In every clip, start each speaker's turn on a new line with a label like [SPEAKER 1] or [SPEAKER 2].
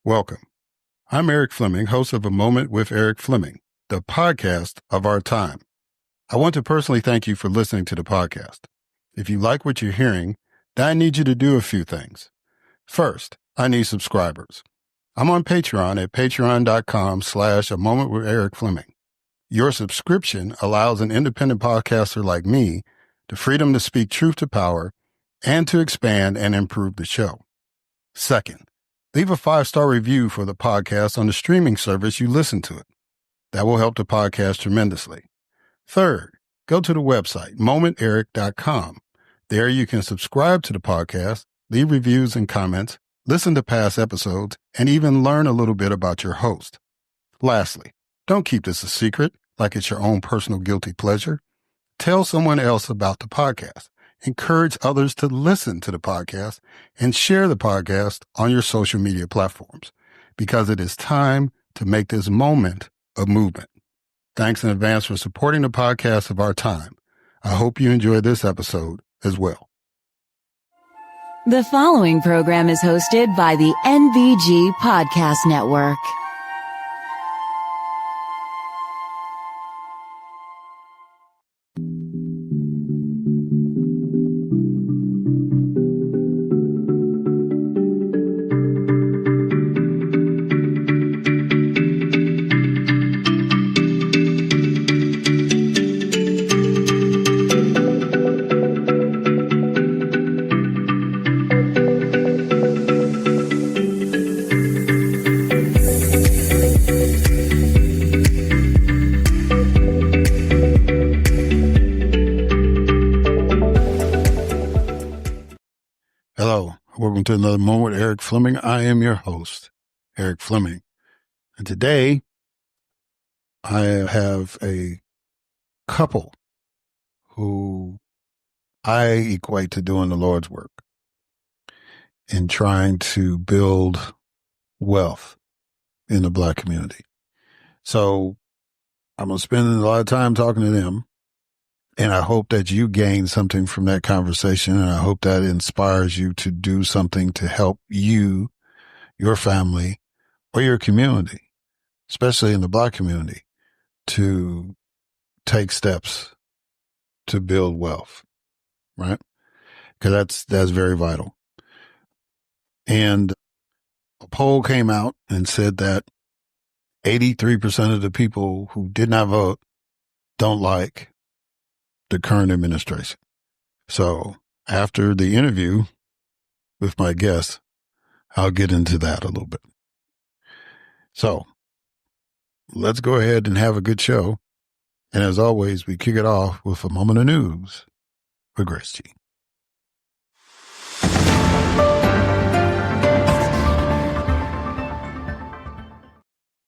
[SPEAKER 1] Welcome. I'm Eric Fleming, host of A Moment with Eric Fleming, the podcast of our time. I want to personally thank you for listening to the podcast. If you like what you're hearing, then I need you to do a few things. First, I need subscribers. I'm on Patreon at patreon.com/A Moment with Eric Fleming. Your subscription allows an independent podcaster like me the freedom to speak truth to power and to expand and improve the show. Second, leave a 5-star review for the podcast on the streaming service you listen to it. That will help the podcast tremendously. Third, go to the website, momenteric.com. There you can subscribe to the podcast, leave reviews and comments, listen to past episodes, and even learn a little bit about your host. Lastly, don't keep this a secret like it's your own personal guilty pleasure. Tell someone else about the podcast. Encourage others to listen to the podcast and share the podcast on your social media platforms because it is time to make this moment a movement. Thanks in advance for supporting the podcast of our time. I hope you enjoy this episode as well.
[SPEAKER 2] The following program is hosted by the NBG Podcast Network.
[SPEAKER 1] Hello, welcome to another Moment with Eric Fleming. I am your host, Eric Fleming. And today, I have a couple who I equate to doing the Lord's work in trying to build wealth in the Black community. So I'm going to spend a lot of time talking to them. And I hope that you gain something from that conversation. And I hope that inspires you to do something to help you, your family, or your community, especially in the Black community, to take steps to build wealth, right? Because that's very vital. And a poll came out and said that 83% of the people who did not vote don't like the current administration. So after the interview with my guest, I'll get into that a little bit. So let's go ahead and have a good show. And as always, we kick it off with a moment of news with Grace G.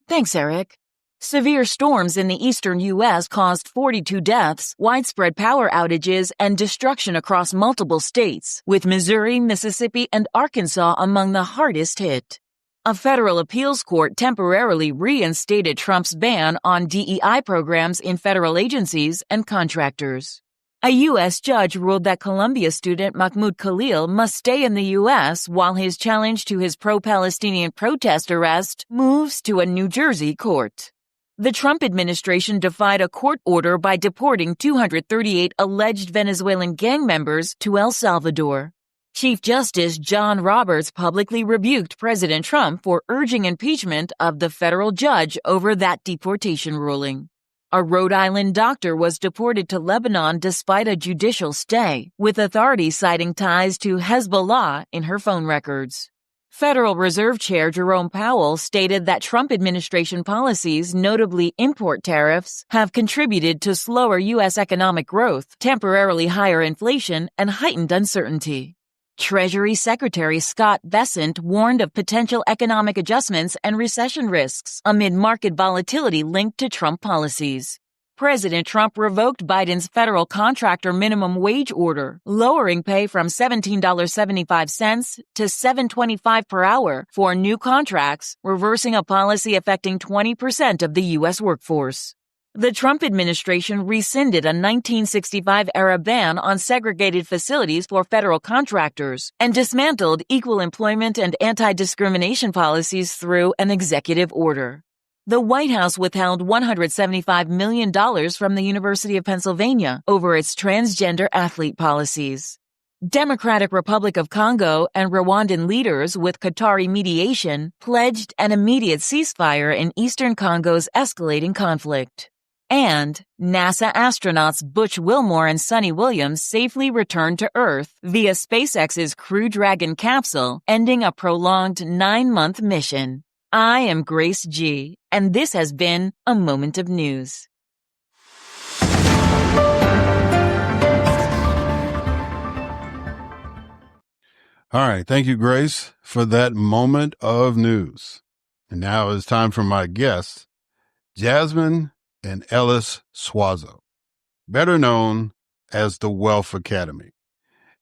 [SPEAKER 2] Thanks, Eric. Severe storms in the eastern U.S. caused 42 deaths, widespread power outages, and destruction across multiple states, with Missouri, Mississippi, and Arkansas among the hardest hit. A federal appeals court temporarily reinstated Trump's ban on DEI programs in federal agencies and contractors. A U.S. judge ruled that Columbia student Mahmoud Khalil must stay in the U.S. while his challenge to his pro-Palestinian protest arrest moves to a New Jersey court. The Trump administration defied a court order by deporting 238 alleged Venezuelan gang members to El Salvador. Chief Justice John Roberts publicly rebuked President Trump for urging impeachment of the federal judge over that deportation ruling. A Rhode Island doctor was deported to Lebanon despite a judicial stay, with authorities citing ties to Hezbollah in her phone records. Federal Reserve Chair Jerome Powell stated that Trump administration policies, notably import tariffs, have contributed to slower U.S. economic growth, temporarily higher inflation, and heightened uncertainty. Treasury Secretary Scott Bessent warned of potential economic adjustments and recession risks amid market volatility linked to Trump policies. President Trump revoked Biden's federal contractor minimum wage order, lowering pay from $17.75 to $7.25 per hour for new contracts, reversing a policy affecting 20% of the U.S. workforce. The Trump administration rescinded a 1965-era ban on segregated facilities for federal contractors and dismantled equal employment and anti-discrimination policies through an executive order. The White House withheld $175 million from the University of Pennsylvania over its transgender athlete policies. Democratic Republic of Congo and Rwandan leaders with Qatari mediation pledged an immediate ceasefire in eastern Congo's escalating conflict. And NASA astronauts Butch Wilmore and Sonny Williams safely returned to Earth via SpaceX's Crew Dragon capsule, ending a prolonged 9-month mission. I am Grace G., and this has been A Moment of News.
[SPEAKER 1] All right. Thank you, Grace, for that moment of news. And now it's time for my guests, Jasmine and Ellis Suazo, better known as the Wealth Academy.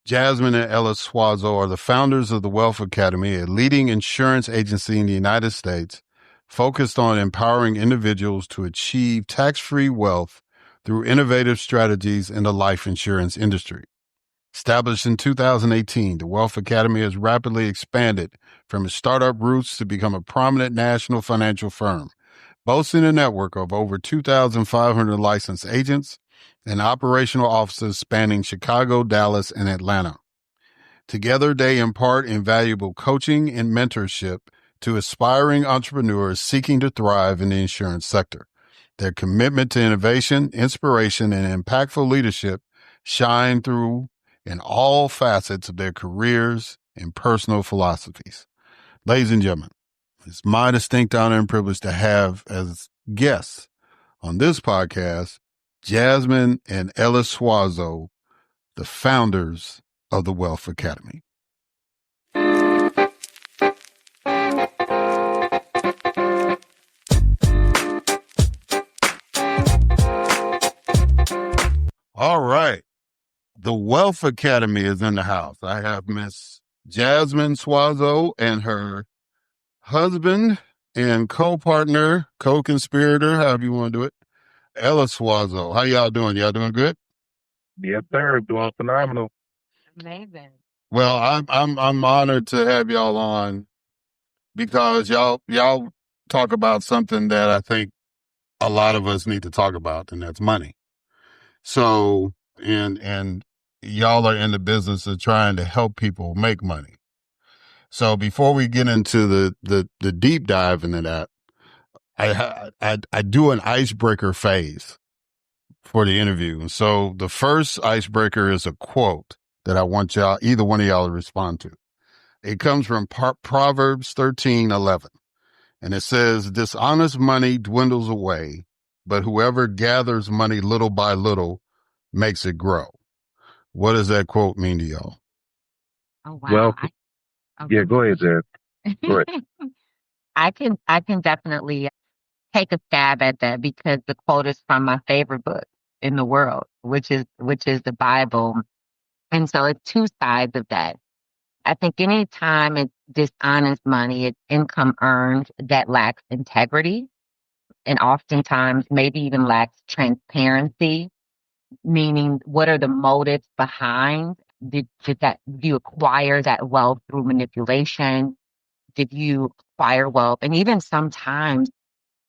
[SPEAKER 1] Jasmine and Ellis Suazo are the founders of the Wealth Academy, a leading insurance agency in the United States focused on empowering individuals to achieve tax-free wealth through innovative strategies in the life insurance industry. Established in 2018, the Wealth Academy has rapidly expanded from its startup roots to become a prominent national financial firm, boasting a network of over 2,500 licensed agents and operational offices spanning Chicago, Dallas, and Atlanta. Together, they impart invaluable coaching and mentorship to aspiring entrepreneurs seeking to thrive in the insurance sector. Their commitment to innovation, inspiration, and impactful leadership shine through in all facets of their careers and personal philosophies. Ladies and gentlemen, it's my distinct honor and privilege to have as guests on this podcast, Jasmine and Ellis Suazo, the founders of the Wealth Academy. All right. The Wealth Academy is in the house. I have Miss Jasmine Suazo and her husband and co-partner, co-conspirator, however you want to do it, Ellis Suazo. How y'all doing? Y'all doing good?
[SPEAKER 3] Yes, sir. Doing phenomenal.
[SPEAKER 2] Amazing.
[SPEAKER 1] Well, I'm honored to have y'all on because y'all talk about something that I think a lot of us need to talk about, and that's money. So, and y'all are in the business of trying to help people make money. So before we get into the deep dive into that, I do an icebreaker phase for the interview. And so the first icebreaker is a quote that I want y'all, either one of y'all, to respond to. It comes from Proverbs 13:11, and it says, "Dishonest money dwindles away, but whoever gathers money little by little makes it grow." What does that quote mean to y'all?
[SPEAKER 4] Oh
[SPEAKER 3] Well,
[SPEAKER 4] wow.
[SPEAKER 3] yeah, go ahead, Jazz. Go ahead.
[SPEAKER 4] I can definitely take a stab at that because the quote is from my favorite book in the world, which is the Bible. And so it's two sides of that. I think any time it's dishonest money, it's income earned that lacks integrity and oftentimes maybe even lacks transparency, meaning what are the motives behind? Did you acquire that wealth through manipulation? Did you acquire wealth? And even sometimes,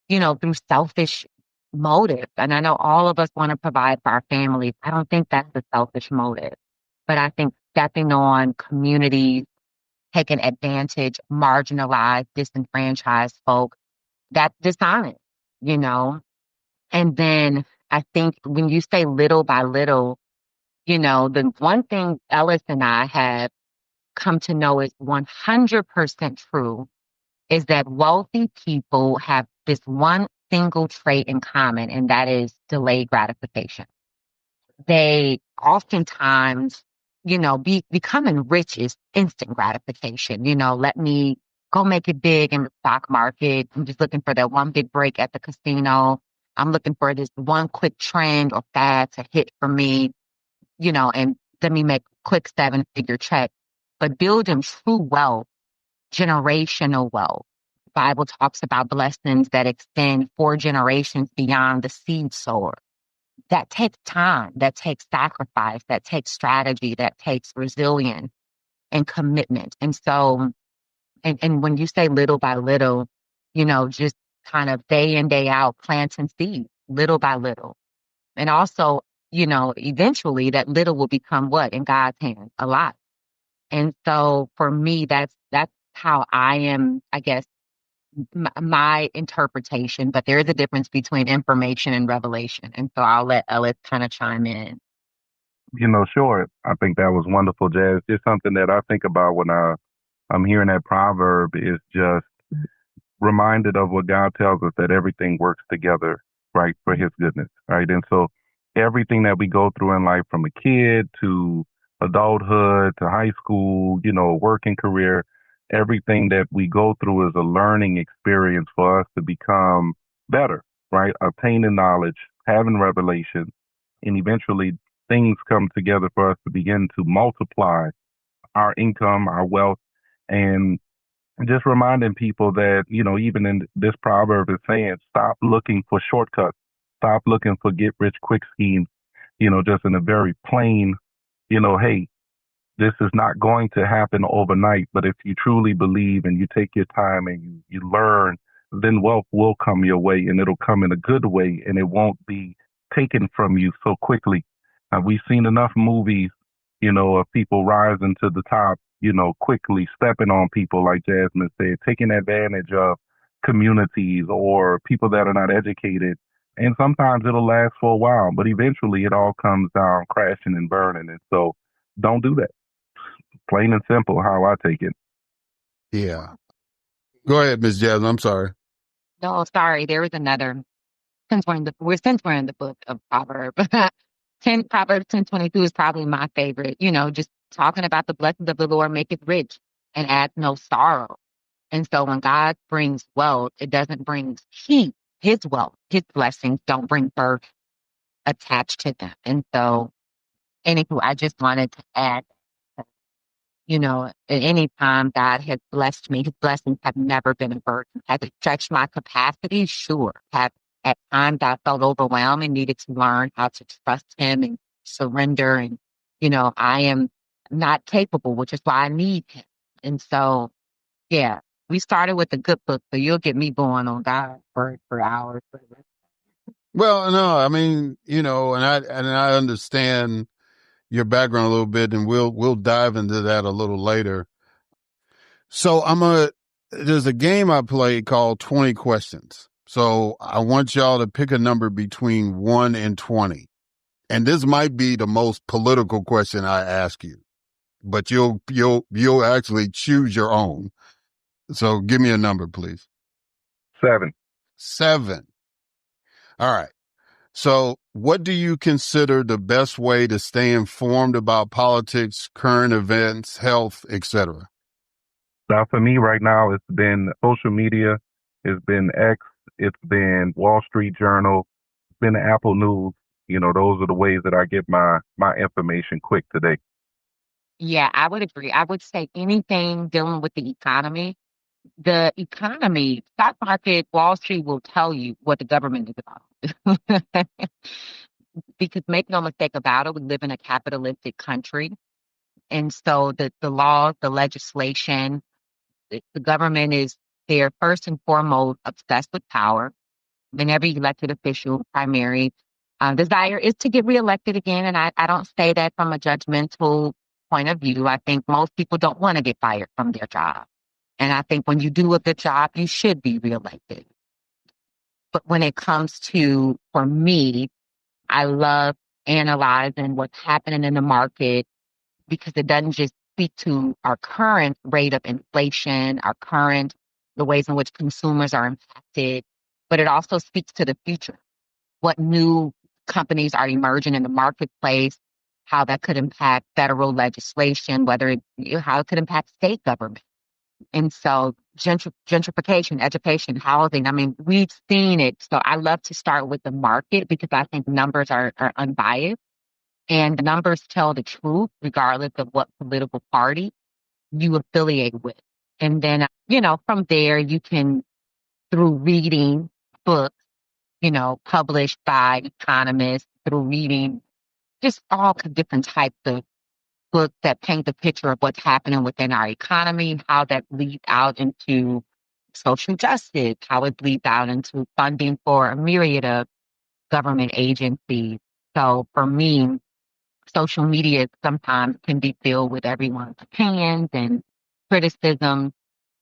[SPEAKER 4] through selfish motives. And I know all of us want to provide for our families. I don't think that's the selfish motive. But I think stepping on communities, taking advantage, marginalized, disenfranchised folk, that's dishonest, you know? And then I think when you say little by little, the one thing Ellis and I have come to know is 100% true is that wealthy people have this one single trait in common, and that is delayed gratification. They oftentimes, becoming rich is instant gratification. Let me go make it big in the stock market. I'm just looking for that one big break at the casino. I'm looking for this one quick trend or fad to hit for me, and let me make quick 7-figure check. But building true wealth, generational wealth, Bible talks about blessings that extend 4 generations beyond the seed sower. That takes time, that takes sacrifice, that takes strategy, that takes resilience and commitment. And so, and when you say little by little, just kind of day in, day out, planting seeds, little by little. And also, eventually that little will become what in God's hands? A lot. And so for me, that's how I am, I guess, my interpretation, but there is a difference between information and revelation. And so I'll let Ellis kind of chime in.
[SPEAKER 3] Sure. I think that was wonderful, Jazz. Just something that I think about when I'm hearing that proverb is just reminded of what God tells us, that everything works together, right, for his goodness, right? And so everything that we go through in life, from a kid to adulthood to high school, working career, everything that we go through is a learning experience for us to become better, right? Obtaining knowledge, having revelation, and eventually things come together for us to begin to multiply our income, our wealth, and just reminding people that, even in this proverb is saying, stop looking for shortcuts, stop looking for get rich quick schemes, just in a very plain, hey, this is not going to happen overnight, but if you truly believe and you take your time and you learn, then wealth will come your way, and it'll come in a good way, and it won't be taken from you so quickly. We've seen enough movies, of people rising to the top, quickly stepping on people, like Jasmine said, taking advantage of communities or people that are not educated. And sometimes it'll last for a while, but eventually it all comes down crashing and burning. And so don't do that. Plain and simple, how I take it.
[SPEAKER 1] Yeah. Go ahead, Ms. Jasmine. I'm sorry.
[SPEAKER 4] No, sorry. There was another, since we're in the book of Proverbs. Proverbs 10:22 is probably my favorite, just talking about the blessings of the Lord make it rich and add no sorrow. And so when God brings wealth, it doesn't bring his wealth, his blessings don't bring birth attached to them. And so, anywho, I just wanted to add, at any time God has blessed me, his blessings have never been a burden. Has it stretched my capacity? Sure. At times I felt overwhelmed and needed to learn how to trust him and surrender. And, I am not capable, which is why I need him. And so, yeah, we started with a good book, so you'll get me going on God for hours.
[SPEAKER 1] Well, no, I mean, and I understand your background a little bit, and we'll dive into that a little later. So there's a game I play called 20 Questions. So I want y'all to pick a number between 1 and 20. And this might be the most political question I ask you, but you'll actually choose your own. So give me a number, please.
[SPEAKER 3] 7.
[SPEAKER 1] 7. All right. So what do you consider the best way to stay informed about politics, current events, health, etc.?
[SPEAKER 3] Now, for me right now, it's been social media, it's been X, it's been Wall Street Journal, it's been Apple News. Those are the ways that I get my information quick today.
[SPEAKER 4] Yeah, I would agree. I would say anything dealing with the economy. The economy, stock market, Wall Street will tell you what the government is about. Because make no mistake about it, we live in a capitalistic country. And so the laws, the legislation, the government is there first and foremost obsessed with power. And every elected official primary desire is to get reelected again. And I don't say that from a judgmental point of view. I think most people don't want to get fired from their job. And I think when you do a good job, you should be reelected. But when it comes to, for me, I love analyzing what's happening in the market, because it doesn't just speak to our current rate of inflation, the ways in which consumers are impacted, but it also speaks to the future. What new companies are emerging in the marketplace, how that could impact federal legislation, how it could impact state government. And so gentrification, education, housing, I mean, we've seen it. So I love to start with the market because I think numbers are unbiased, and the numbers tell the truth regardless of what political party you affiliate with. And then, from there, you can, through reading books, published by economists, through reading just all different types of books that paint the picture of what's happening within our economy, how that leads out into social justice, how it bleeds out into funding for a myriad of government agencies. So for me, social media sometimes can be filled with everyone's opinions and criticism,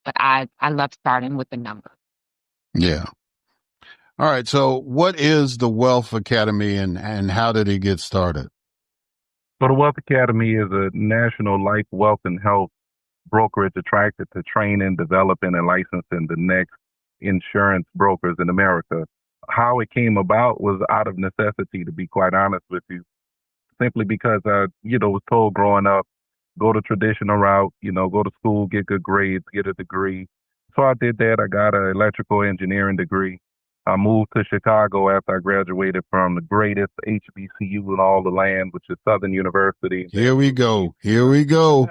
[SPEAKER 4] but I love starting with the number.
[SPEAKER 1] Yeah. All right. So what is the Wealth Academy and how did it get started?
[SPEAKER 3] So the Wealth Academy is a national life, wealth, and health brokerage attracted to training, developing, and licensing the next insurance brokers in America. How it came about was out of necessity, to be quite honest with you, simply because I, was told growing up, go the traditional route, go to school, get good grades, get a degree. So I did that. I got an electrical engineering degree. I moved to Chicago after I graduated from the greatest HBCU in all the land, which is Southern University.
[SPEAKER 1] Here we go. Here we go.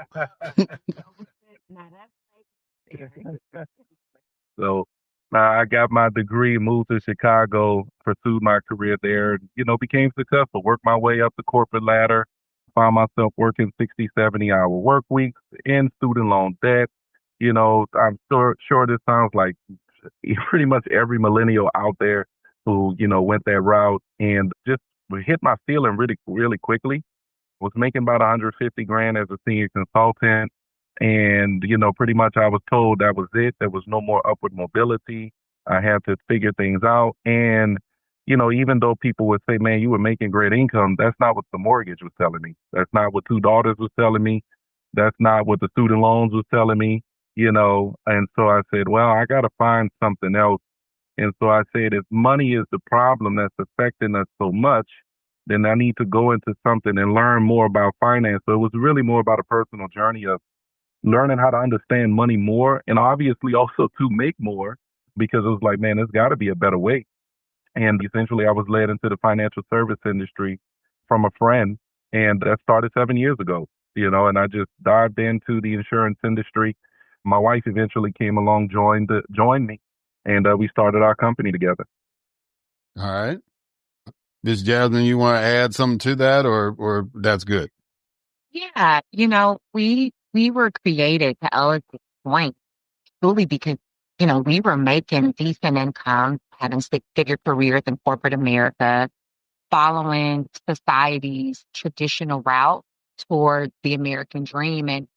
[SPEAKER 3] So I got my degree, moved to Chicago, pursued my career there, became successful, worked my way up the corporate ladder, found myself working 60, 70-hour work weeks in student loan debt. I'm sure this sounds like pretty much every millennial out there who, went that route and just hit my ceiling really, really quickly. Was making about 150 grand as a senior consultant. And, pretty much I was told that was it. There was no more upward mobility. I had to figure things out. And, even though people would say, man, you were making great income, that's not what the mortgage was telling me. That's not what two daughters was telling me. That's not what the student loans was telling me, And so I said, well, I got to find something else. And so I said, if money is the problem that's affecting us so much, then I need to go into something and learn more about finance. So it was really more about a personal journey of learning how to understand money more and obviously also to make more, because it was like, man, there's got to be a better way. And essentially I was led into the financial service industry from a friend, and that started 7 years ago, and I just dived into the insurance industry. My wife eventually came along, joined me, and we started our company together.
[SPEAKER 1] All right. Miss Jasmine, you want to add something to that or that's good?
[SPEAKER 4] Yeah, we were created, to Ellis's point, truly because, we were making decent income, having six-figure careers in corporate America, following society's traditional route toward the American dream, and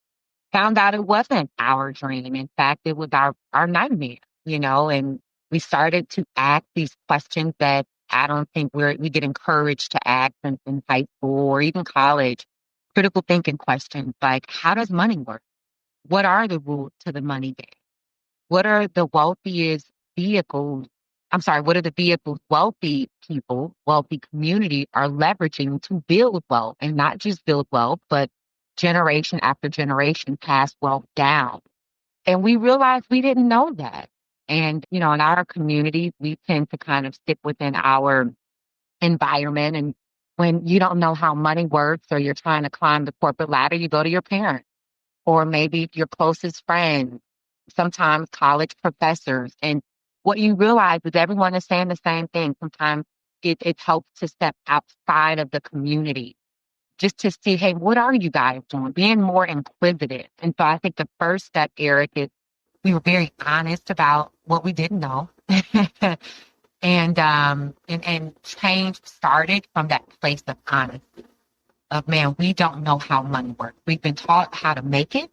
[SPEAKER 4] found out it wasn't our dream. In fact, it was our nightmare, and we started to ask these questions that I don't think we get encouraged to ask in high school or even college. Critical thinking questions like, how does money work? What are the rules to the money game? What are the wealthiest vehicles? I'm sorry, what are the vehicles wealthy people, wealthy community are leveraging to build wealth, and not just build wealth, but generation after generation pass wealth down. And we realized we didn't know that. And, in our community, we tend to kind of stick within our environment. And when you don't know how money works or you're trying to climb the corporate ladder, you go to your parents or maybe your closest friends, sometimes college professors. And what you realize is everyone is saying the same thing. Sometimes it helps to step outside of the community just to see, hey, what are you guys doing? Being more inquisitive. And so I think the first step, Eric, is we were very honest about what we didn't know. And change started from that place of honesty of, man, we don't know how money works. We've been taught how to make it.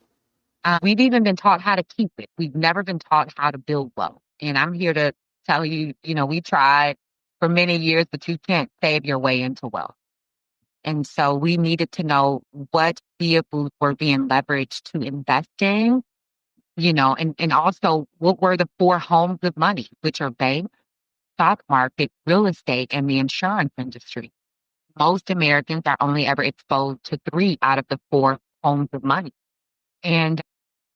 [SPEAKER 4] We've even been taught how to keep it. We've never been taught how to build wealth. And I'm here to tell you, we tried for many years, but you can't save your way into wealth. And so we needed to know what vehicles were being leveraged to invest in, and also what were the four homes of money, which are banks, stock market, real estate, and the insurance industry. Most Americans are only ever exposed to three out of the four homes of money. And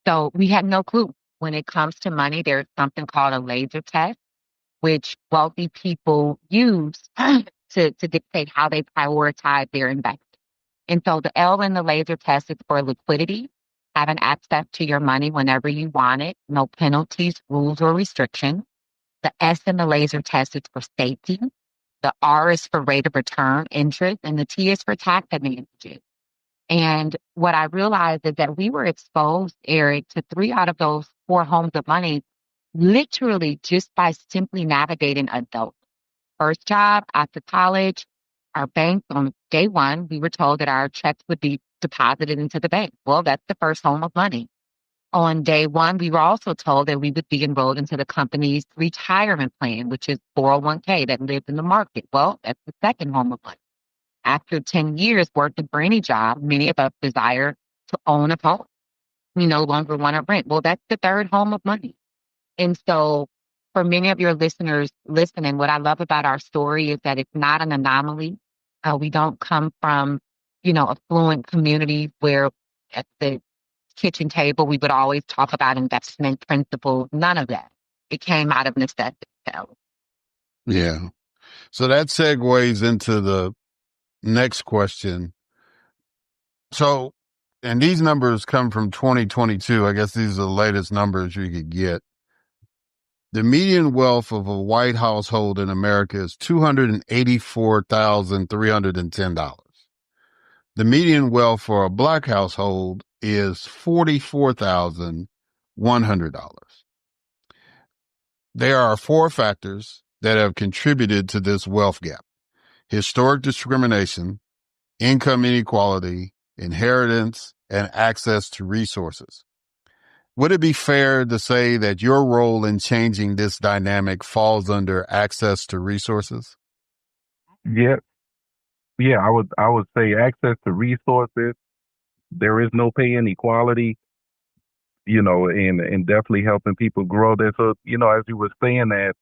[SPEAKER 4] so we had no clue. When it comes to money, there's something called a laser test, which wealthy people use to dictate how they prioritize their investment. And so the L in the laser test is for liquidity. having access to your money whenever you want it, no penalties, rules, or restrictions. The S in the laser test is for safety. The R is for rate of return, interest, and the T is for tax advantages. And what I realized is that we were exposed, Eric, to 3 out of those 4 homes of money, literally just by simply navigating adult. First job after college, our bank on day one, we were told that our checks would be deposited into the bank. Well, that's the first home of money. On day one, we were also told that we would be enrolled into the company's retirement plan, which is 401k that lived in the market. Well, that's the second home of money. After 10 years working for any job, many of us desire to own a home. We no longer want to rent. Well, that's the third home of money. And so for many of your listeners listening, what I love about our story is that it's not an anomaly. We don't come from, affluent communities where at the kitchen table, we would always talk about investment principles. None of that. It came out of necessity.
[SPEAKER 1] Yeah. So that segues into the next question. So, and these numbers come from 2022. I guess these are the latest numbers you could get. The median wealth of a white household in America is $284,310. The median wealth for a black household is $44,100. There are 4 factors that have contributed to this wealth gap: historic discrimination, income inequality, inheritance, and access to resources. Would it be fair to say that your role in changing this dynamic falls under access to resources?
[SPEAKER 3] Yeah, yeah, I would say access to resources. There is no pay inequality, and definitely helping people grow there. So, as you were saying that,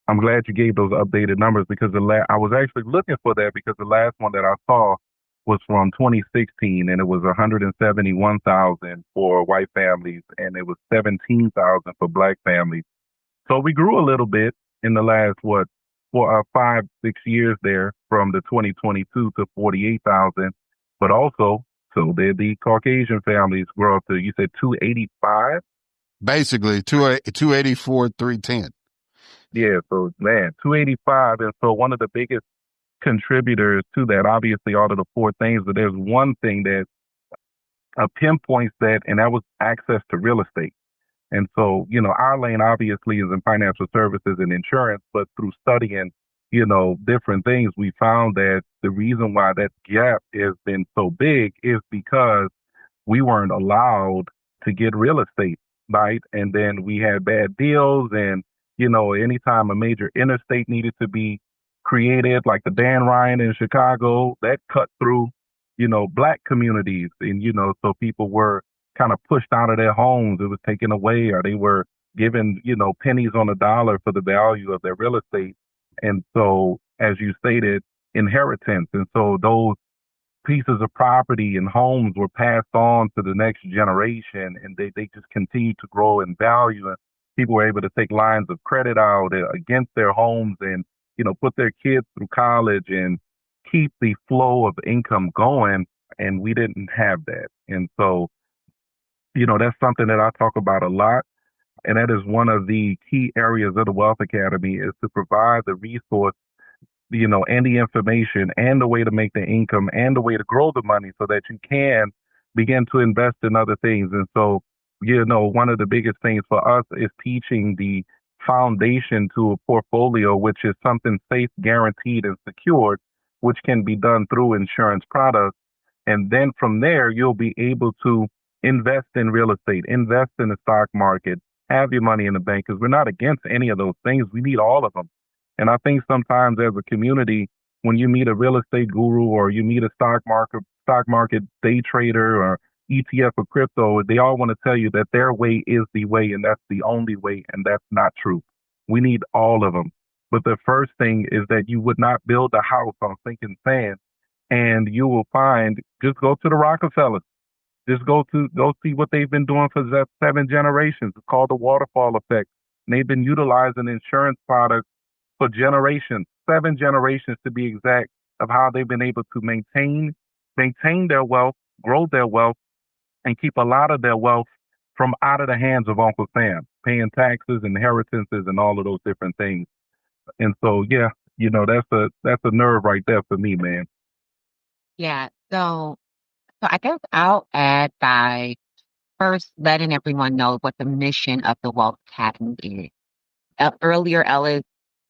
[SPEAKER 3] I'm glad you gave those updated numbers because I was actually looking for that because the last one that I saw was from 2016 and it was 171,000 for white families and it was 17,000 for black families. So we grew a little bit in the last, 5, 6 years there from the 2022 to 48,000, but also, so did the Caucasian families grow up to, you said 285?
[SPEAKER 1] Basically, 284, 310.
[SPEAKER 3] Yeah, so man, 285. And so one of the biggest contributors to that, obviously all of the 4 things, but there's one thing that pinpoints that, and that was access to real estate. And so, our lane obviously is in financial services and insurance, but through studying, different things, we found that the reason why that gap has been so big is because we weren't allowed to get real estate, right? And then we had bad deals. And, anytime a major interstate needed to be created, like the Dan Ryan in Chicago, that cut through, black communities. And, so people were kind of pushed out of their homes. It was taken away, or they were given, pennies on the dollar for the value of their real estate. And so, as you stated, inheritance. And so those pieces of property and homes were passed on to the next generation, and they just continued to grow in value. And people were able to take lines of credit out against their homes and, put their kids through college and keep the flow of income going. And we didn't have that. And so, that's something that I talk about a lot. And that is one of the key areas of the Wealth Academy is to provide the resource, and the information and the way to make the income and the way to grow the money so that you can begin to invest in other things. And so, one of the biggest things for us is teaching the foundation to a portfolio, which is something safe, guaranteed, and secured, which can be done through insurance products. And then from there, you'll be able to invest in real estate, invest in the stock market, have your money in the bank, because we're not against any of those things. We need all of them. And I think sometimes as a community, when you meet a real estate guru or you meet a stock market day trader or ETF or crypto, they all want to tell you that their way is the way and that's the only way. And that's not true. We need all of them. But the first thing is that you would not build a house on sinking sand. And you will find, just go to the Rockefellers. Just go see what they've been doing for 7 generations. It's called the waterfall effect. And they've been utilizing insurance products for generations, 7 generations to be exact, of how they've been able to maintain their wealth, grow their wealth, and keep a lot of their wealth from out of the hands of Uncle Sam, paying taxes, inheritances, and all of those different things. And so, yeah, that's a nerve right there for me, man.
[SPEAKER 4] Yeah. So I guess I'll add by first letting everyone know what the mission of the Wealth Academy is. Earlier, Ellis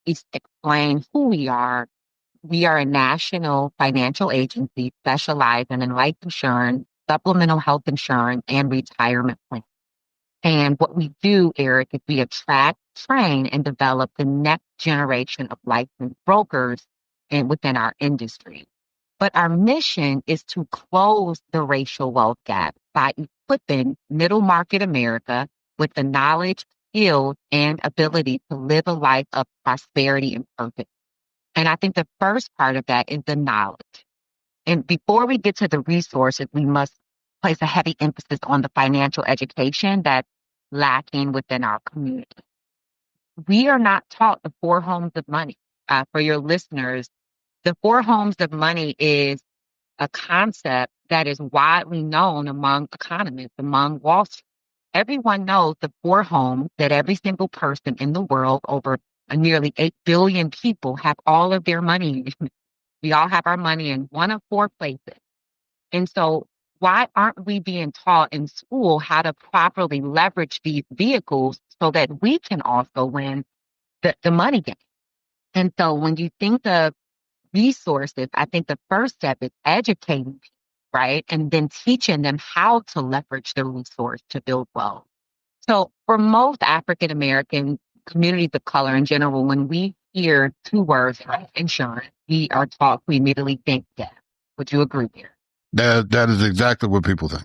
[SPEAKER 4] explained who we are. We are a national financial agency specializing in life insurance, supplemental health insurance, and retirement plans. And what we do, Eric, is we attract, train, and develop the next generation of licensed brokers within our industry. But our mission is to close the racial wealth gap by equipping middle market America with the knowledge, skills, and ability to live a life of prosperity and purpose. And I think the first part of that is the knowledge. And before we get to the resources, we must place a heavy emphasis on the financial education that's lacking within our community. We are not taught the four homes of money. For your listeners, the four homes of money is a concept that is widely known among economists, among Wall Street. Everyone knows the four homes that every single person in the world, over nearly 8 billion people, have all of their money in. We all have our money in one of four places. And so why aren't we being taught in school how to properly leverage these vehicles so that we can also win the money game? And so when you think of resources, I think the first step is educating people, right? And then teaching them how to leverage the resource to build wealth. So for most African American communities of color in general, when we hear two words like insurance, we are taught we immediately think death. Would you agree there?
[SPEAKER 1] That is exactly what people think.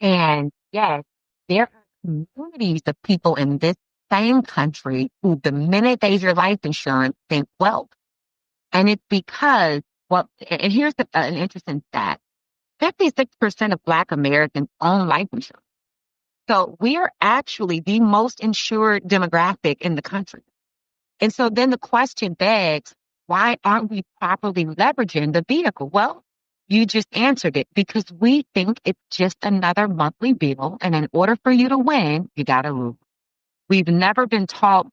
[SPEAKER 4] And yes, there are communities of people in this same country who, the minute they hear life insurance, think wealth. And it's because, and here's an interesting stat. 56% of Black Americans own life insurance. So we are actually the most insured demographic in the country. And so then the question begs, why aren't we properly leveraging the vehicle? Well, you just answered it, because we think it's just another monthly bill. And in order for you to win, you got to lose. We've never been taught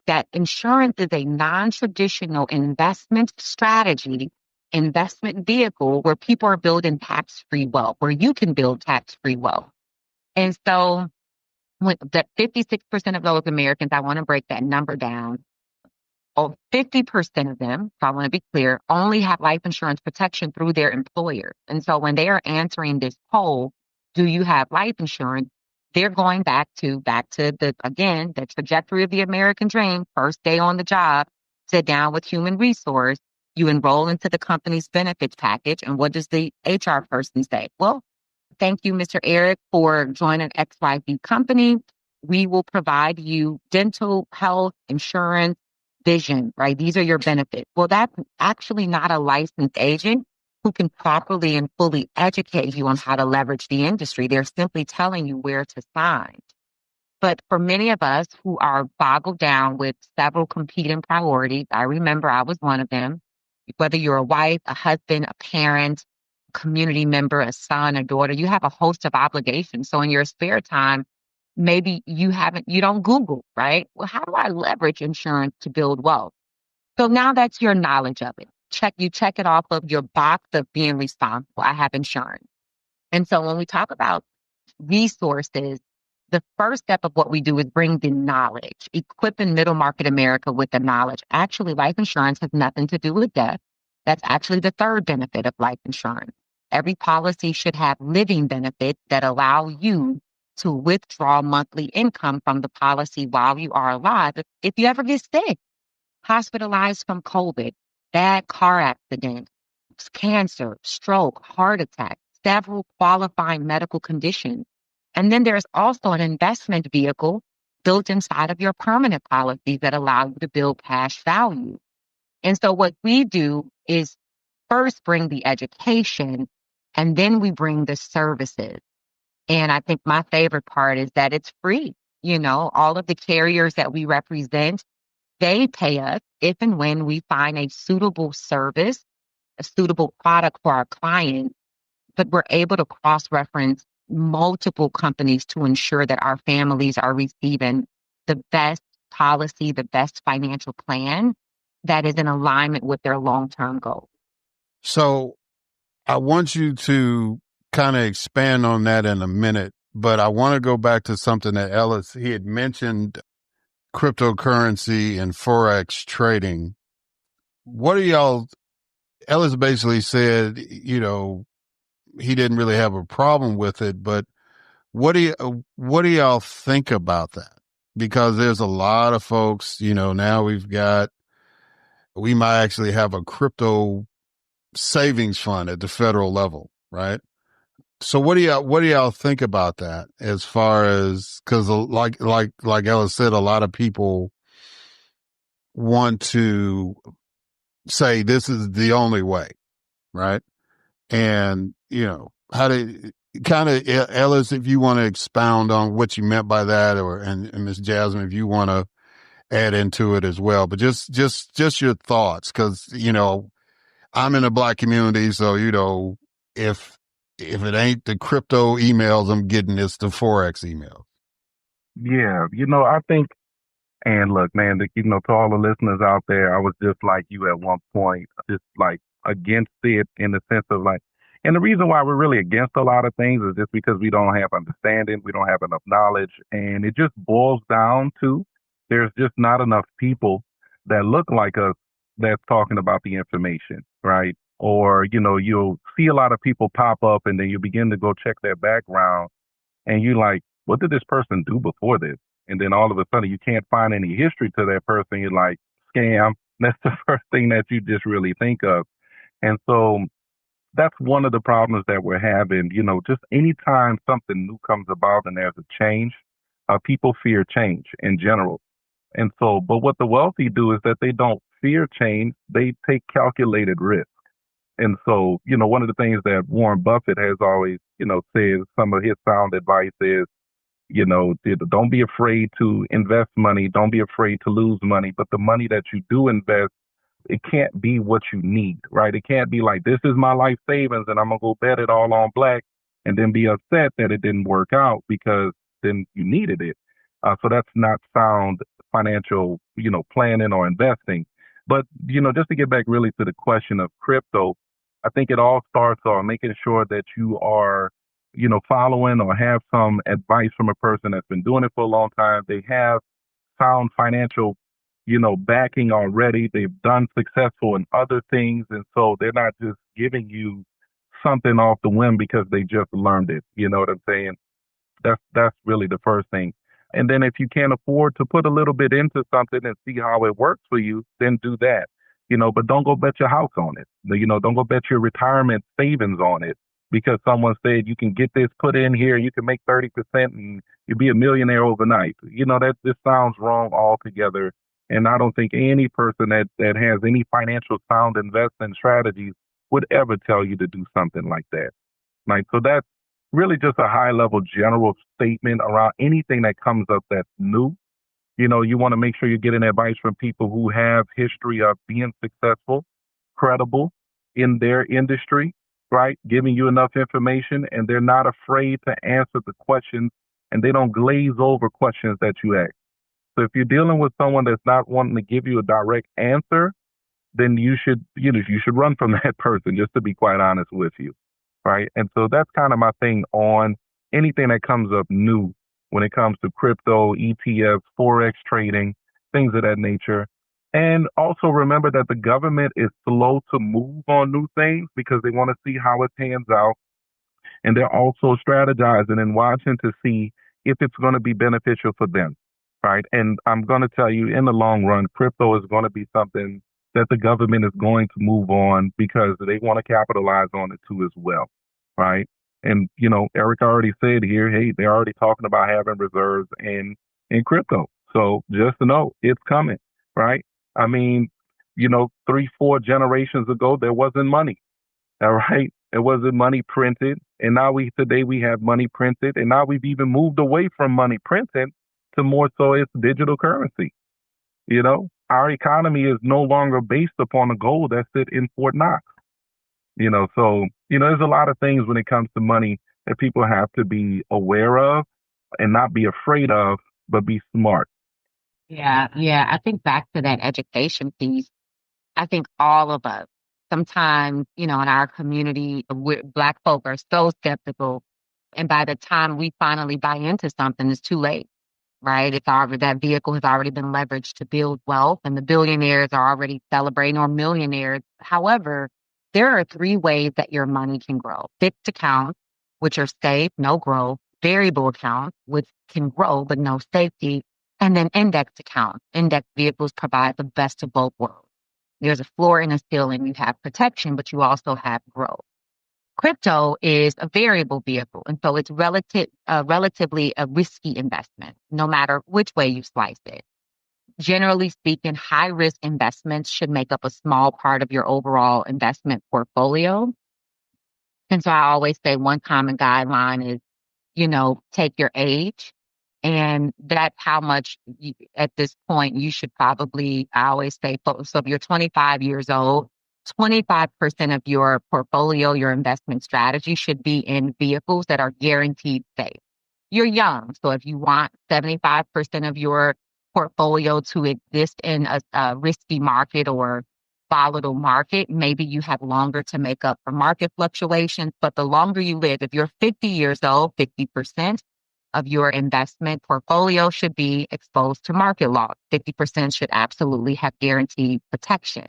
[SPEAKER 4] that insurance is a non-traditional investment strategy, investment vehicle where people are building tax-free wealth, where you can build tax-free wealth. And so when that 56% of those Americans, I want to break that number down. 50% of them, so I want to be clear, only have life insurance protection through their employer. And so when they are answering this poll, do you have life insurance? They're going back to the trajectory of the American dream. First day on the job, sit down with human resource, you enroll into the company's benefits package. And what does the HR person say? Well, thank you, Mr. Eric, for joining XYZ company. We will provide you dental, health, insurance, vision, right? These are your benefits. Well, that's actually not a licensed agent who can properly and fully educate you on how to leverage the industry. They're simply telling you where to sign. But for many of us who are boggled down with several competing priorities, I remember I was one of them, whether you're a wife, a husband, a parent, community member, a son, a daughter, you have a host of obligations. So in your spare time, maybe you don't Google, right? Well, how do I leverage insurance to build wealth? So now that's your knowledge of it. You check it off of your box of being responsible. I have insurance. And so when we talk about resources, the first step of what we do is bring the knowledge, equipping middle market America with the knowledge. Actually, life insurance has nothing to do with death. That's actually the third benefit of life insurance. Every policy should have living benefits that allow you to withdraw monthly income from the policy while you are alive. If you ever get sick, hospitalized from COVID, bad car accident, cancer, stroke, heart attack, several qualifying medical conditions. And then there's also an investment vehicle built inside of your permanent policies that allow you to build cash value. And so what we do is first bring the education, and then we bring the services. And I think my favorite part is that it's free. You know, all of the carriers that we represent, they pay us if and when we find a suitable service, a suitable product for our clients, but we're able to cross-reference multiple companies to ensure that our families are receiving the best policy, the best financial plan that is in alignment with their long-term goals.
[SPEAKER 1] So I want you to kind of expand on that in a minute, but I want to go back to something that Ellis, he had mentioned cryptocurrency and Forex trading. What are y'all, Ellis basically said, he didn't really have a problem with it, but what do y'all think about that? Because there's a lot of folks, now we might actually have a crypto savings fund at the federal level, right? So what do y'all think about that as far as, cause like Ellis said, a lot of people want to say this is the only way, right? And, how to kind of, Ellis, if you want to expound on what you meant by that, and Miss Jasmine, if you want to add into it as well, but just your thoughts. Cause, I'm in a Black community. So, if it ain't the crypto emails I'm getting, it's the Forex emails.
[SPEAKER 3] Yeah, I think, and look, man, to all the listeners out there, I was just like you at one point, just like against it in the sense of like, and the reason why we're really against a lot of things is just because we don't have understanding, we don't have enough knowledge, and it just boils down to there's just not enough people that look like us that's talking about the information, right? Or, you'll see a lot of people pop up and then you begin to go check their background and you like, what did this person do before this? And then all of a sudden you can't find any history to that person. You're like, scam. That's the first thing that you just really think of. And so that's one of the problems that we're having. Just anytime something new comes about and there's a change, people fear change in general. And so, but what the wealthy do is that they don't fear change. They take calculated risk. And so, one of the things that Warren Buffett has always, said, some of his sound advice is, don't be afraid to invest money. Don't be afraid to lose money. But the money that you do invest, it can't be what you need, right? It can't be like, this is my life savings and I'm going to go bet it all on black and then be upset that it didn't work out because then you needed it. So that's not sound financial, planning or investing. But, just to get back really to the question of crypto, I think it all starts on making sure that you are, following or have some advice from a person that's been doing it for a long time. They have sound financial, backing already. They've done successful in other things. And so they're not just giving you something off the whim because they just learned it. You know what I'm saying? That's really the first thing. And then if you can't afford to put a little bit into something and see how it works for you, then do that. But don't go bet your house on it. Don't go bet your retirement savings on it because someone said you can get this put in here, you can make 30% and you'll be a millionaire overnight. That just sounds wrong altogether. And I don't think any person that has any financial sound investment strategies would ever tell you to do something like that. Right. So that's really just a high level general statement around anything that comes up that's new. You want to make sure you're getting advice from people who have history of being successful, credible in their industry, right? Giving you enough information and they're not afraid to answer the questions and they don't glaze over questions that you ask. So if you're dealing with someone that's not wanting to give you a direct answer, then you should run from that person, just to be quite honest with you. Right. And so that's kind of my thing on anything that comes up new when it comes to crypto, ETFs, Forex trading, things of that nature. And also remember that the government is slow to move on new things because they want to see how it pans out. And they're also strategizing and watching to see if it's going to be beneficial for them. Right. And I'm going to tell you, in the long run, crypto is going to be something that the government is going to move on because they want to capitalize on it too as well. Right. And, Eric already said here, hey, they're already talking about having reserves in crypto. So just to know it's coming. Right. I mean, 3-4 generations ago, there wasn't money. All right. It wasn't money printed. And now today we have money printed. And now we've even moved away from money printed to more so it's digital currency. Our economy is no longer based upon a gold that's sit in Fort Knox. So, there's a lot of things when it comes to money that people have to be aware of and not be afraid of, but be smart.
[SPEAKER 4] Yeah, yeah. I think back to that education piece. I think all of us, sometimes, in our community, Black folk are so skeptical. And by the time we finally buy into something, it's too late, right? It's already, that vehicle has already been leveraged to build wealth, and the billionaires are already celebrating, or millionaires. However, there are three ways that your money can grow: fixed accounts, which are safe, no growth; variable accounts, which can grow but no safety; and then index accounts. Index vehicles provide the best of both worlds. There's a floor and a ceiling. You have protection, but you also have growth. Crypto is a variable vehicle, and so it's relatively a risky investment, no matter which way you slice it. Generally speaking, high risk investments should make up a small part of your overall investment portfolio. And so I always say one common guideline is, take your age. And that's how much at this point you should probably, I always say, so if you're 25 years old, 25% of your portfolio, your investment strategy should be in vehicles that are guaranteed safe. You're young. So if you want 75% of your portfolio to exist in a risky market or volatile market, maybe you have longer to make up for market fluctuations. But the longer you live, if you're 50 years old, 50% of your investment portfolio should be exposed to market loss. 50% should absolutely have guaranteed protection.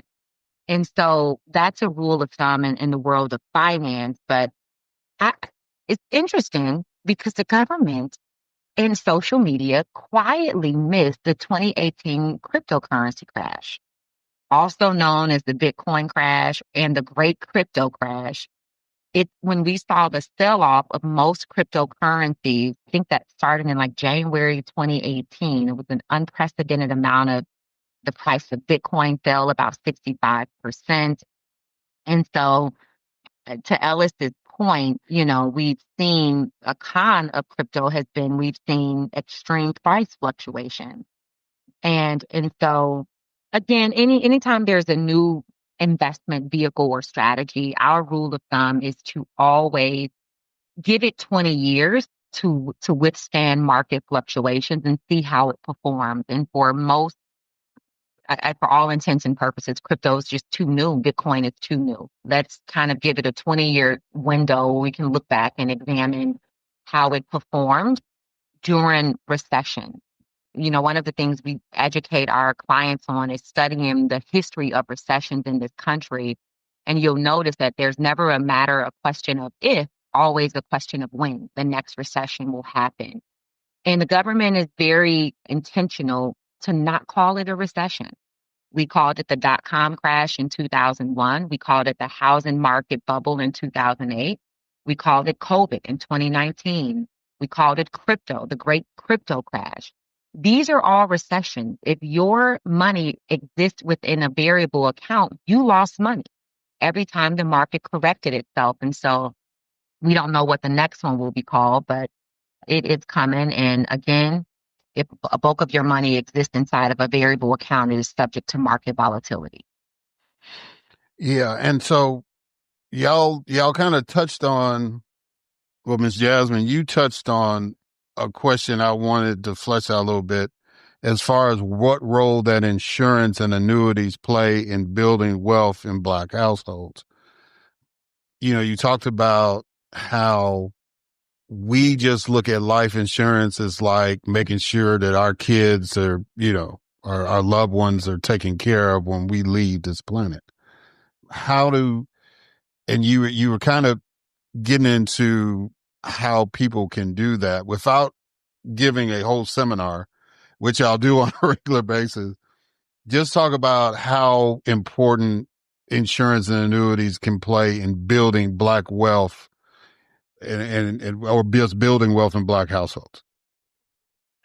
[SPEAKER 4] And so that's a rule of thumb in the world of finance. But I, it's interesting because the government and social media quietly missed the 2018 cryptocurrency crash, also known as the Bitcoin crash and the Great Crypto Crash. When we saw the sell-off of most cryptocurrencies, I think that started in like January 2018. It was an unprecedented amount of the price of Bitcoin fell about 65%. And so to Ellis's point, we've seen a con of crypto has been we've seen extreme price fluctuation. And so again, anytime there's a new investment vehicle or strategy, our rule of thumb is to always give it 20 years to withstand market fluctuations and see how it performs. And for most, for all intents and purposes, crypto is just too new. Bitcoin is too new. Let's kind of give it a 20-year window. We can look back and examine how it performed during recession. One of the things we educate our clients on is studying the history of recessions in this country. And you'll notice that there's never a question of if, always a question of when the next recession will happen. And the government is very intentional to not call it a recession. We called it the dot-com crash in 2001. We called it the housing market bubble in 2008. We called it COVID in 2019. We called it crypto, the great crypto crash. These are all recessions. If your money exists within a variable account, you lost money every time the market corrected itself. And so we don't know what the next one will be called, but it is coming. And again, if a bulk of your money exists inside of a variable account, it is subject to market volatility.
[SPEAKER 1] Yeah. And so y'all kind of touched on, well, Ms. Jasmine, you touched on a question I wanted to flesh out a little bit as far as what role that insurance and annuities play in building wealth in Black households. You talked about how we just look at life insurance as like making sure that our kids are, our loved ones are taken care of when we leave this planet. And you were kind of getting into how people can do that without giving a whole seminar, which I'll do on a regular basis. Just talk about how important insurance and annuities can play in building Black wealth or just building wealth in Black households.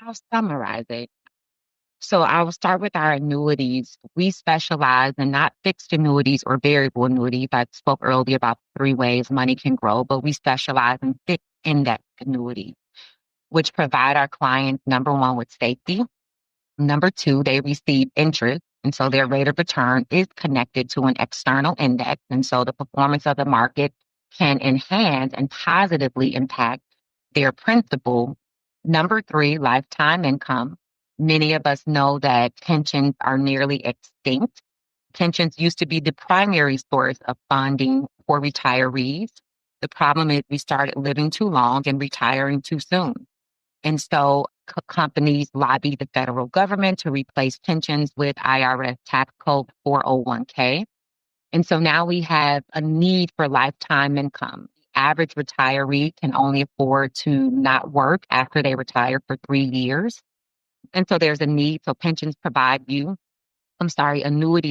[SPEAKER 4] I'll summarize it. So I will start with our annuities. We specialize in not fixed annuities or variable annuities. I spoke earlier about 3 ways money can grow, but we specialize in fixed index annuities, which provide our clients, number one, with safety. Number 2, they receive interest. And so their rate of return is connected to an external index. And so the performance of the market can enhance and positively impact their principal. Number three, lifetime income. Many of us know that pensions are nearly extinct. Pensions used to be the primary source of funding for retirees. The problem is we started living too long and retiring too soon. And so companies lobby the federal government to replace pensions with IRS tax code 401k. And so now we have a need for lifetime income. The average retiree can only afford to not work after they retire for 3 years. And so there's a need. So annuities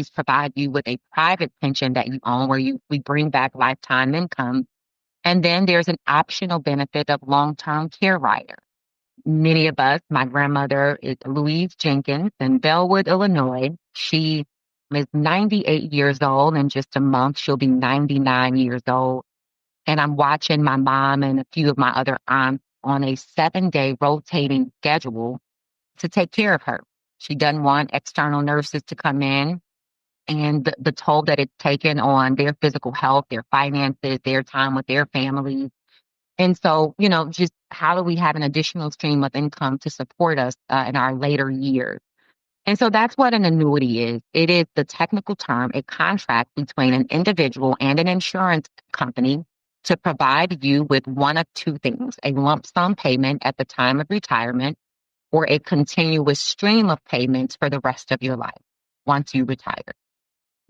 [SPEAKER 4] provide you with a private pension that you own where we bring back lifetime income. And then there's an optional benefit of long-term care rider. Many of us, my grandmother is Louise Jenkins in Bellwood, Illinois. She is 98 years old. In just a month, she'll be 99 years old. And I'm watching my mom and a few of my other aunts on a 7-day rotating schedule to take care of her. She doesn't want external nurses to come in, and the toll that it's taken on their physical health, their finances, their time with their families. And so, just how do we have an additional stream of income to support us in our later years? And so that's what an annuity is. It is the technical term, a contract between an individual and an insurance company to provide you with one of two things: a lump sum payment at the time of retirement, or a continuous stream of payments for the rest of your life once you retire.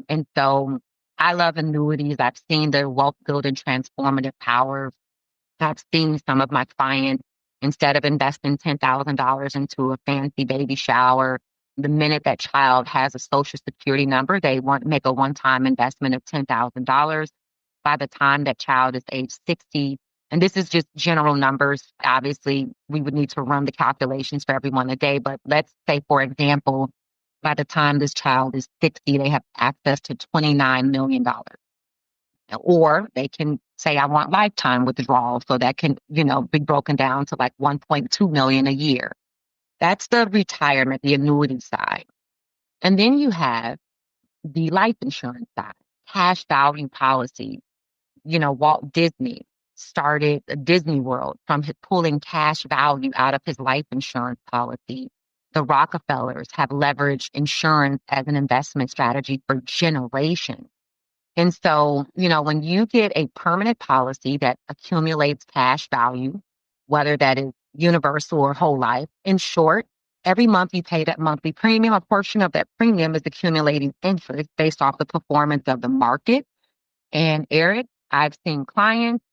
[SPEAKER 4] And so I love annuities. I've seen their wealth building transformative power. I've seen some of my clients, instead of investing $10,000 into a fancy baby shower, the minute that child has a social security number, they want to make a one-time investment of $10,000. By the time that child is age 60, and this is just general numbers. Obviously, we would need to run the calculations for everyone a day, but let's say, for example, by the time this child is 60, they have access to $29 million. Or they can say, I want lifetime withdrawal. So that can, be broken down to like 1.2 million a year. That's the retirement, the annuity side. And then you have the life insurance side, cash value policy. Walt Disney started Disney World from pulling cash value out of his life insurance policy. The Rockefellers have leveraged insurance as an investment strategy for generations. And so, when you get a permanent policy that accumulates cash value, whether that is universal or whole life, in short, every month you pay that monthly premium, a portion of that premium is accumulating interest based off the performance of the market. And Eric, I've seen clients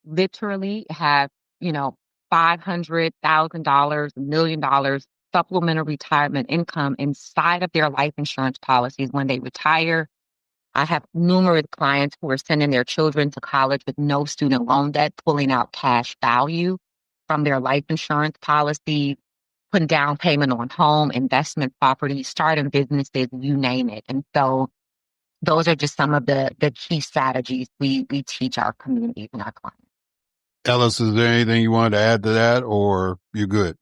[SPEAKER 4] literally have, $500,000, $1 million supplemental retirement income inside of their life insurance policies when they retire. I have numerous clients who are sending their children to college with no student loan debt, pulling out cash value from their life insurance policy, putting down payment on home, investment property, starting businesses, you name it. And so those are just some of the key strategies we teach our community and our clients.
[SPEAKER 1] Ellis, is there anything you wanted to add to that, or you good?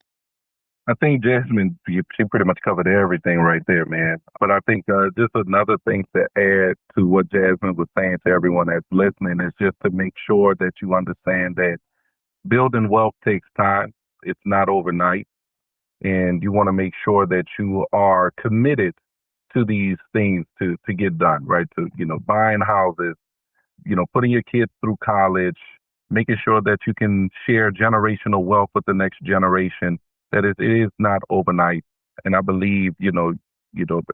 [SPEAKER 3] I think Jasmine, she pretty much covered everything right there, man. But I think just another thing to add to what Jasmine was saying to everyone that's listening is just to make sure that you understand that building wealth takes time. It's not overnight. And you want to make sure that you are committed to these things to get done, right? To, buying houses, putting your kids through college, making sure that you can share generational wealth with the next generation. That it is not overnight. And I believe,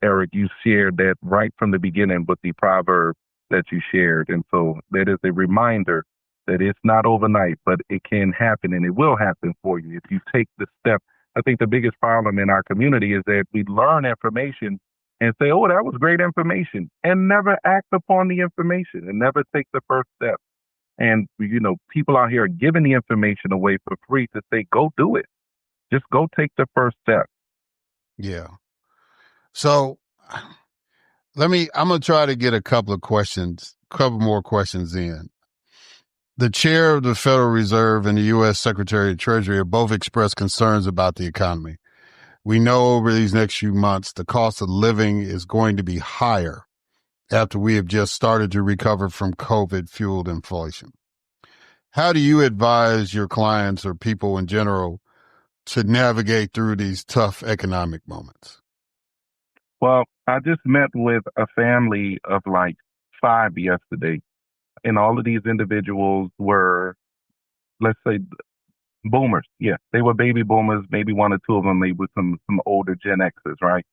[SPEAKER 3] Eric, you shared that right from the beginning with the proverb that you shared. And so that is a reminder that it's not overnight, but it can happen and it will happen for you if you take the step. I think the biggest problem in our community is that we learn information and say, oh, that was great information, and never act upon the information and never take the first step. And, people out here are giving the information away for free to say, go do it. Just go take the first step.
[SPEAKER 1] Yeah. So I'm going to try to get a couple more questions in. The chair of the Federal Reserve and the U.S. Secretary of Treasury have both expressed concerns about the economy. We know over these next few months, the cost of living is going to be higher after we have just started to recover from COVID-fueled inflation. how do you advise your clients or people in general to navigate through these tough economic moments?
[SPEAKER 3] Well, I just met with a family of like 5 yesterday, and all of these individuals were, let's say, boomers. Yeah, they were baby boomers, maybe one or two of them, maybe with some older Gen Xers, right?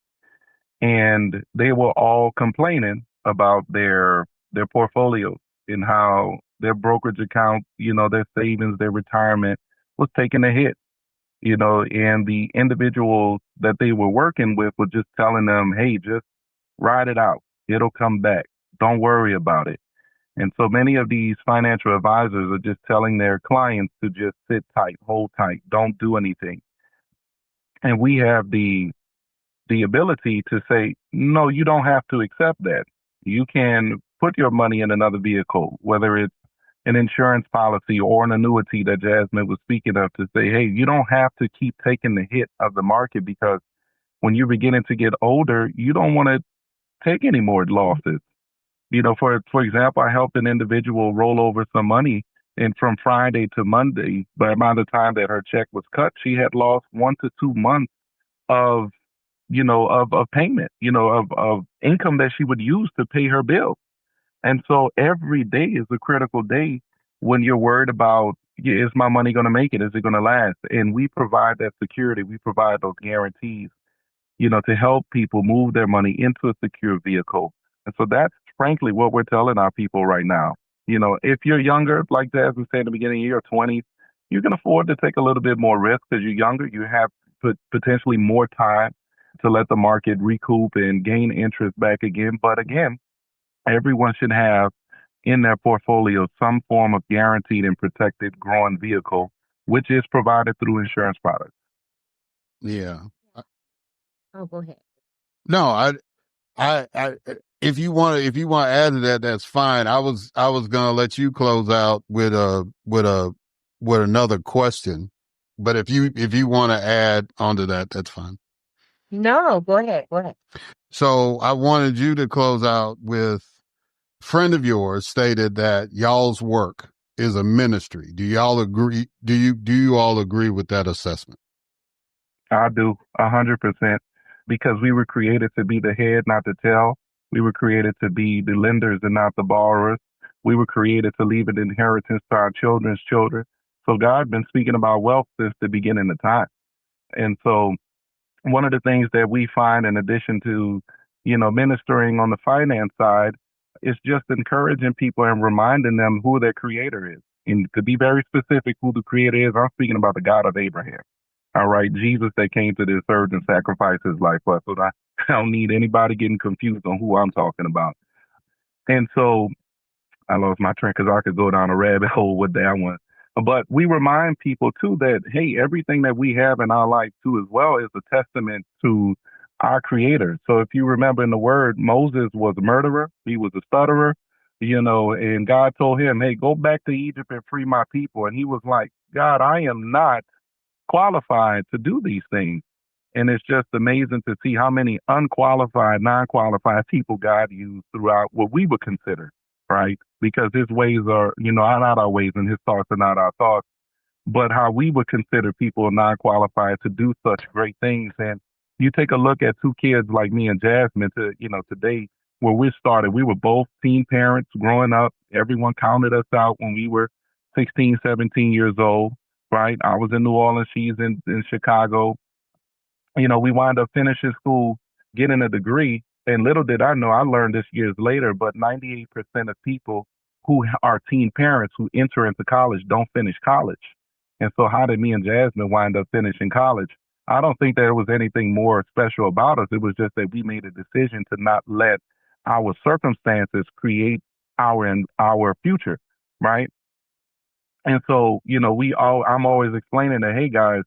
[SPEAKER 3] And they were all complaining about their portfolios and how their brokerage account, their savings, their retirement was taking a hit, and the individuals that they were working with were just telling them, hey, just ride it out. It'll come back. Don't worry about it. And so many of these financial advisors are just telling their clients to just sit tight, hold tight, don't do anything. And we have the ability to say, no, you don't have to accept that. You can put your money in another vehicle, whether it's an insurance policy or an annuity that Jasmine was speaking of, to say, hey, you don't have to keep taking the hit of the market, because when you're beginning to get older, you don't want to take any more losses. For example, I helped an individual roll over some money, and from Friday to Monday, by the time that her check was cut, she had lost 1 to 2 months of of payment, of income that she would use to pay her bill. And so every day is a critical day when you're worried about, is my money going to make it? Is it going to last? And we provide that security. We provide those guarantees, to help people move their money into a secure vehicle. And so that's frankly what we're telling our people right now. If you're younger, like Jasmine said in the beginning, you're 20, you can afford to take a little bit more risk because you're younger. You have potentially more time to let the market recoup and gain interest back again. But again, everyone should have in their portfolio some form of guaranteed and protected growing vehicle, which is provided through insurance products.
[SPEAKER 1] Yeah.
[SPEAKER 4] Oh, go ahead.
[SPEAKER 1] No, I if you want to add to that, that's fine. I was gonna let you close out with another question, but if you want to add onto that, that's fine.
[SPEAKER 4] No, go ahead. Go ahead.
[SPEAKER 1] So I wanted you to close out with, a friend of yours stated that y'all's work is a ministry. Do y'all agree? Do you all agree with that assessment?
[SPEAKER 3] I do 100%, because we were created to be the head, not the tail. We were created to be the lenders and not the borrowers. We were created to leave an inheritance to our children's children. So God been speaking about wealth since the beginning of time. And so one of the things that we find, in addition to, ministering on the finance side, is just encouraging people and reminding them who their creator is. And to be very specific, who the creator is, I'm speaking about the God of Abraham. All right, Jesus that came to this earth and sacrificed his life for us. So I don't need anybody getting confused on who I'm talking about. And so I lost my train because I could go down a rabbit hole with that one. But we remind people too that, hey, everything that we have in our life too as well is a testament to our creator. So if you remember in the word, Moses was a murderer. He was a stutterer, and God told him, hey, go back to Egypt and free my people. And he was like, God, I am not qualified to do these things. And it's just amazing to see how many unqualified, non-qualified people God used throughout what we would consider, right? Because his ways are, are not our ways, and his thoughts are not our thoughts. But how we would consider people non-qualified to do such great things. And you take a look at two kids like me and Jasmine today, where we started, we were both teen parents growing up. Everyone counted us out when we were 16, 17 years old, right? I was in New Orleans, she's in Chicago. We wind up finishing school, getting a degree. And little did I know, I learned this years later, but 98% of people who are teen parents who enter into college don't finish college. And so how did me and Jasmine wind up finishing college? I don't think there was anything more special about us. It was just that we made a decision to not let our circumstances create our future, right? And so, I'm always explaining that, hey guys,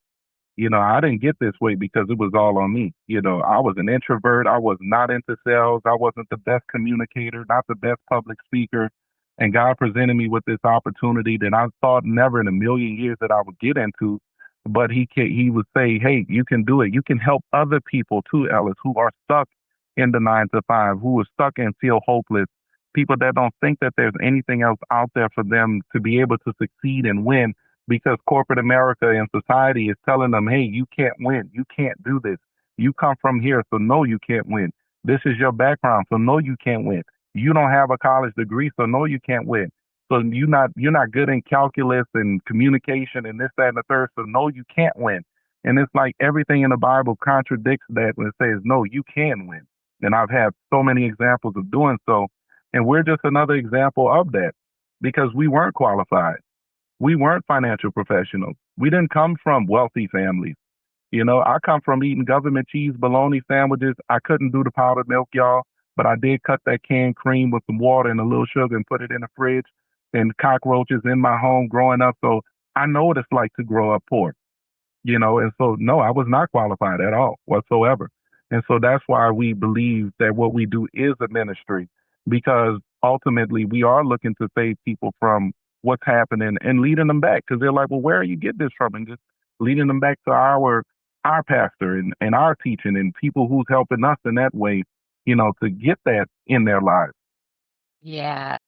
[SPEAKER 3] I didn't get this way because it was all on me. I was an introvert. I was not into sales. I wasn't the best communicator, not the best public speaker. And God presented me with this opportunity that I thought never in a million years that I would get into. But he would say, hey, you can do it. You can help other people too, Ellis, who are stuck in the 9 to 5, who are stuck and feel hopeless. people that don't think that there's anything else out there for them to be able to succeed and win, because corporate America and society is telling them, hey, you can't win. You can't do this. You come from here, so no, you can't win. This is your background, so no, you can't win. You don't have a college degree, so no, you can't win. So you're not good in calculus and communication and this, that, and the third, so no, you can't win. And it's like everything in the Bible contradicts that when it says, no, you can win. And I've had so many examples of doing so. And we're just another example of that because we weren't qualified. We weren't financial professionals. We didn't come from wealthy families. You know, I come from eating government cheese bologna sandwiches. I couldn't do the powdered milk, y'all, but I did cut that canned cream with some water and a little sugar and put it in the fridge, and cockroaches in my home growing up. So I know what it's like to grow up poor, you know, and so, no, I was not qualified at all whatsoever. And so that's why we believe that what we do is a ministry, because ultimately we are looking to save people from what's happening and leading them back, because they're like, well, where are you getting this from? And just leading them back to our pastor and our teaching and people who's helping us in that way, you know, to get that in their lives.
[SPEAKER 4] Yeah,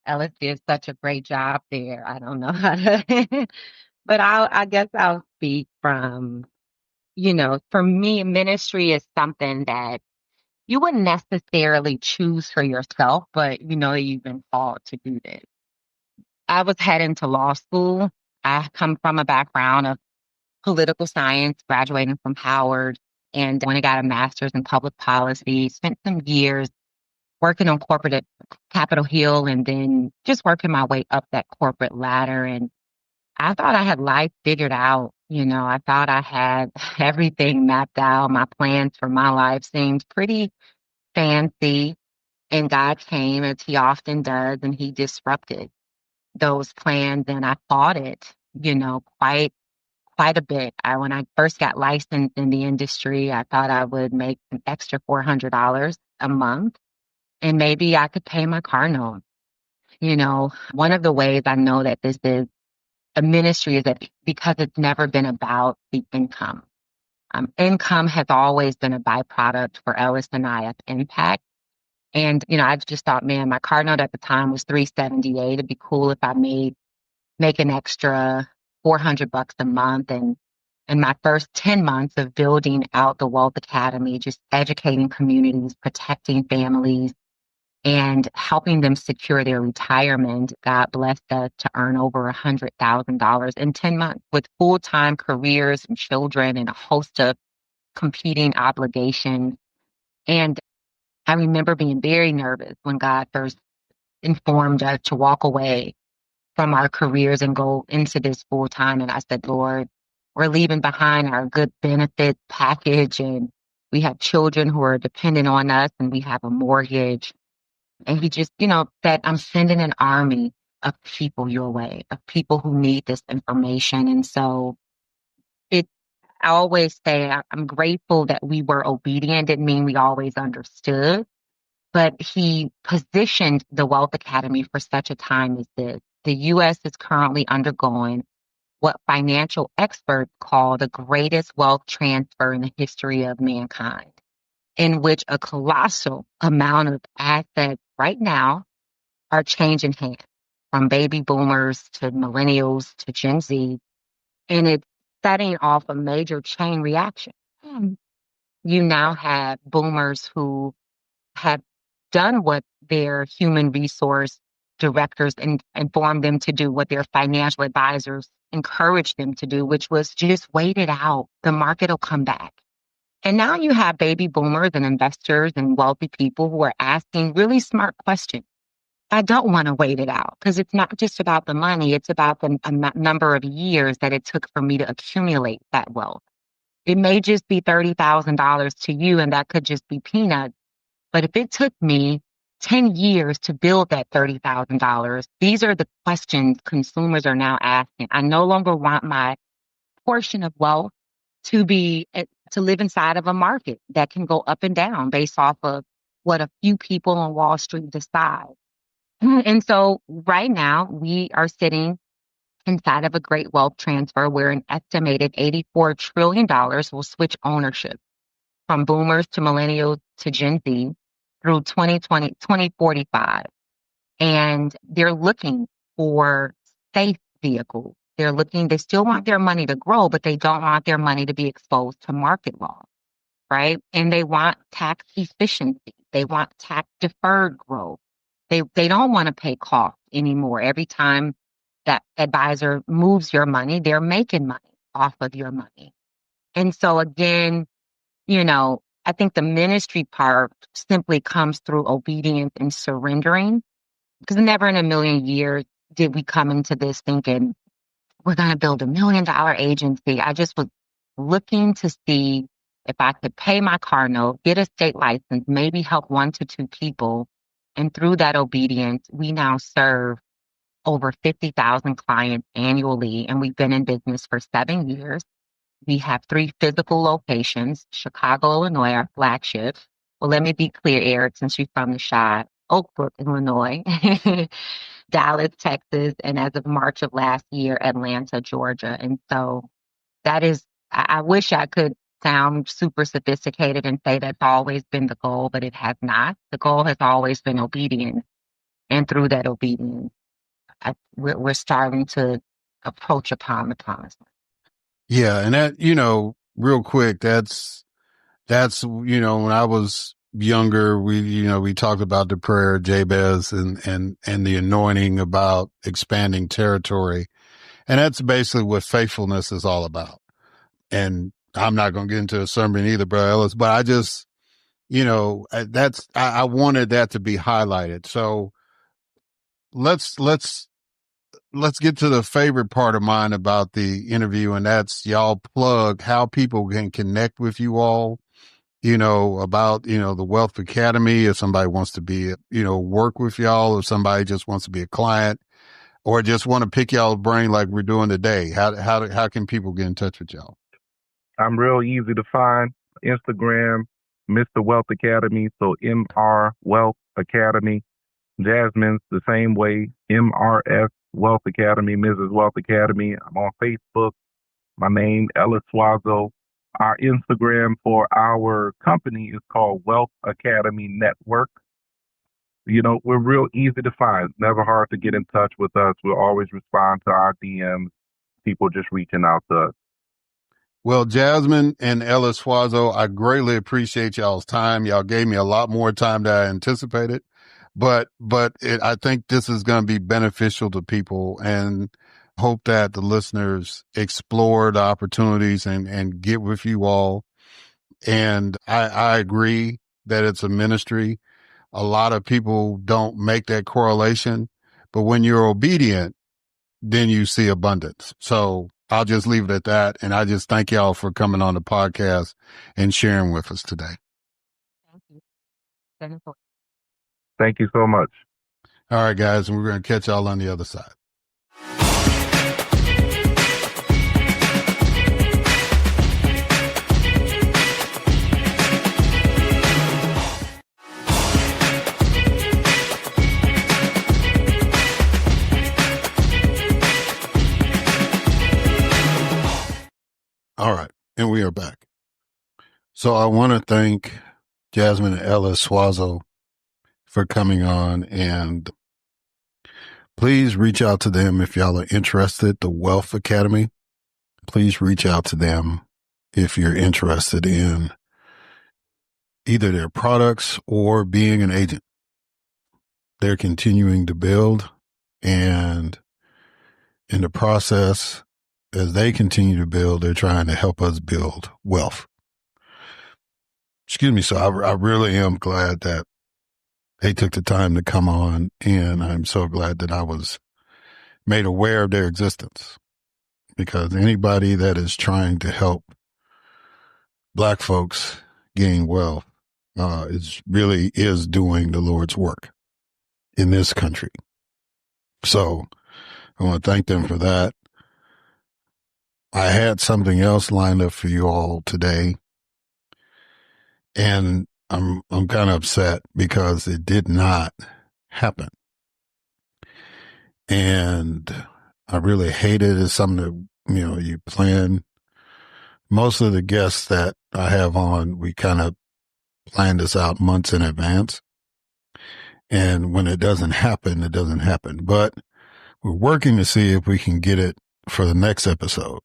[SPEAKER 4] Ellis did such a great job there. I don't know how to, but I guess I'll speak from, for me, ministry is something that you wouldn't necessarily choose for yourself, but you've been called to do this. I was heading to law school. I come from a background of political science, graduating from Howard, and when I got a master's in public policy, spent some years working on corporate at Capitol Hill and then just working my way up that corporate ladder. And I thought I had life figured out. I thought I had everything mapped out. My plans for my life seemed pretty fancy. And God came, as he often does, and he disrupted those plans. And I fought it, quite a bit. When I first got licensed in the industry, I thought I would make an extra $400 a month and maybe I could pay my car note. One of the ways I know that this is a ministry is that because it's never been about the income. Income has always been a byproduct for Ellis and I at Impact. And, I just thought, man, my car note at the time was $378. It'd be cool if I make an extra $400 a month. And in my first 10 months of building out the Wealth Academy, just educating communities, protecting families, and helping them secure their retirement, God blessed us to earn over $100,000 in 10 months with full-time careers and children and a host of competing obligations. And I remember being very nervous when God first informed us to walk away from our careers and go into this full-time. And I said, Lord, we're leaving behind our good benefit package, and we have children who are dependent on us, and we have a mortgage. And he just, said, I'm sending an army of people your way, of people who need this information. And so I always say I'm grateful that we were obedient. Didn't mean we always understood, but he positioned the Wealth Academy for such a time as this. The U.S. is currently undergoing what financial experts call the greatest wealth transfer in the history of mankind, in which a colossal amount of assets right now are changing hands, from baby boomers to millennials to Gen Z. And it's setting off a major chain reaction. You now have boomers who have done what their human resource directors informed them to do, what their financial advisors encouraged them to do, which was just wait it out. The market will come back. And now you have baby boomers and investors and wealthy people who are asking really smart questions. I don't want to wait it out because it's not just about the money. It's about the number of years that it took for me to accumulate that wealth. It may just be $30,000 to you, and that could just be peanuts. But if it took me 10 years to build that $30,000, these are the questions consumers are now asking. I no longer want my portion of wealth to live inside of a market that can go up and down based off of what a few people on Wall Street decide. And so right now we are sitting inside of a great wealth transfer where an estimated $84 trillion will switch ownership from boomers to millennials to Gen Z through 2045. and they're looking for safe vehicles. They still want their money to grow, but they don't want their money to be exposed to market law, right? And they want tax efficiency. They want tax deferred growth. They don't want to pay costs anymore. Every time that advisor moves your money, they're making money off of your money. And so again, I think the ministry part simply comes through obedience and surrendering, because never in a million years did we come into this thinking we're going to build $1 million agency. I just was looking to see if I could pay my car note, get a state license, maybe help 1 to 2 people. And through that obedience, we now serve over 50,000 clients annually. And we've been in business for 7 years. We have 3 physical locations: Chicago, Illinois, our flagship. Well, let me be clear, Eric, since you're from the Chi, Oak Brook, Illinois, Dallas, Texas, and as of March of last year, Atlanta, Georgia. And so that is, I wish I could sound super sophisticated and say that's always been the goal, but it has not. The goal has always been obedience. And through that obedience, we're starting to approach upon the promise.
[SPEAKER 1] Yeah. And that, real quick, that's, when I was younger, we talked about the prayer of Jabez and the anointing about expanding territory. And that's basically what faithfulness is all about. And I'm not going to get into a sermon either, Brother Ellis, but I just, I wanted that to be highlighted. So let's get to the favorite part of mine about the interview. And that's y'all plug how people can connect with you all, about, the Wealth Academy. If somebody wants to be, work with y'all, or somebody just wants to be a client or just want to pick y'all's brain like we're doing today, how can people get in touch with y'all?
[SPEAKER 3] I'm real easy to find. Instagram, Mr. Wealth Academy. So MR Wealth Academy. Jasmine's the same way. MRS Wealth Academy, Mrs. Wealth Academy. I'm on Facebook. My name, Ellis Suazo. Our Instagram for our company is called Wealth Academy Network. We're real easy to find. Never hard to get in touch with us. We'll always respond to our DMs. People just reaching out to us.
[SPEAKER 1] Well, Jasmine and Ellis Suazo, I greatly appreciate y'all's time. Y'all gave me a lot more time than I anticipated, but I think this is going to be beneficial to people, and hope that the listeners explore the opportunities and get with you all. And I agree that it's a ministry. A lot of people don't make that correlation, but when you're obedient, then you see abundance. So I'll just leave it at that. And I just thank y'all for coming on the podcast and sharing with us today.
[SPEAKER 4] Thank you.
[SPEAKER 3] Thank you so much.
[SPEAKER 1] All right, guys. And we're going to catch y'all on the other side. All right. And we are back. So I want to thank Jasmine and Ellis Suazo for coming on, and please reach out to them if y'all are interested. The Wealth Academy, please reach out to them if you're interested in either their products or being an agent. They're continuing to build, and in the process, as they continue to build, they're trying to help us build wealth. Excuse me. So I really am glad that they took the time to come on, and I'm so glad that I was made aware of their existence, because anybody that is trying to help Black folks gain wealth is doing the Lord's work in this country. So I want to thank them for that. I had something else lined up for you all today, and I'm kind of upset because it did not happen. And I really hate it. It's something that, you plan. Most of the guests that I have on, we kind of plan this out months in advance. And when it doesn't happen, it doesn't happen. But we're working to see if we can get it for the next episode.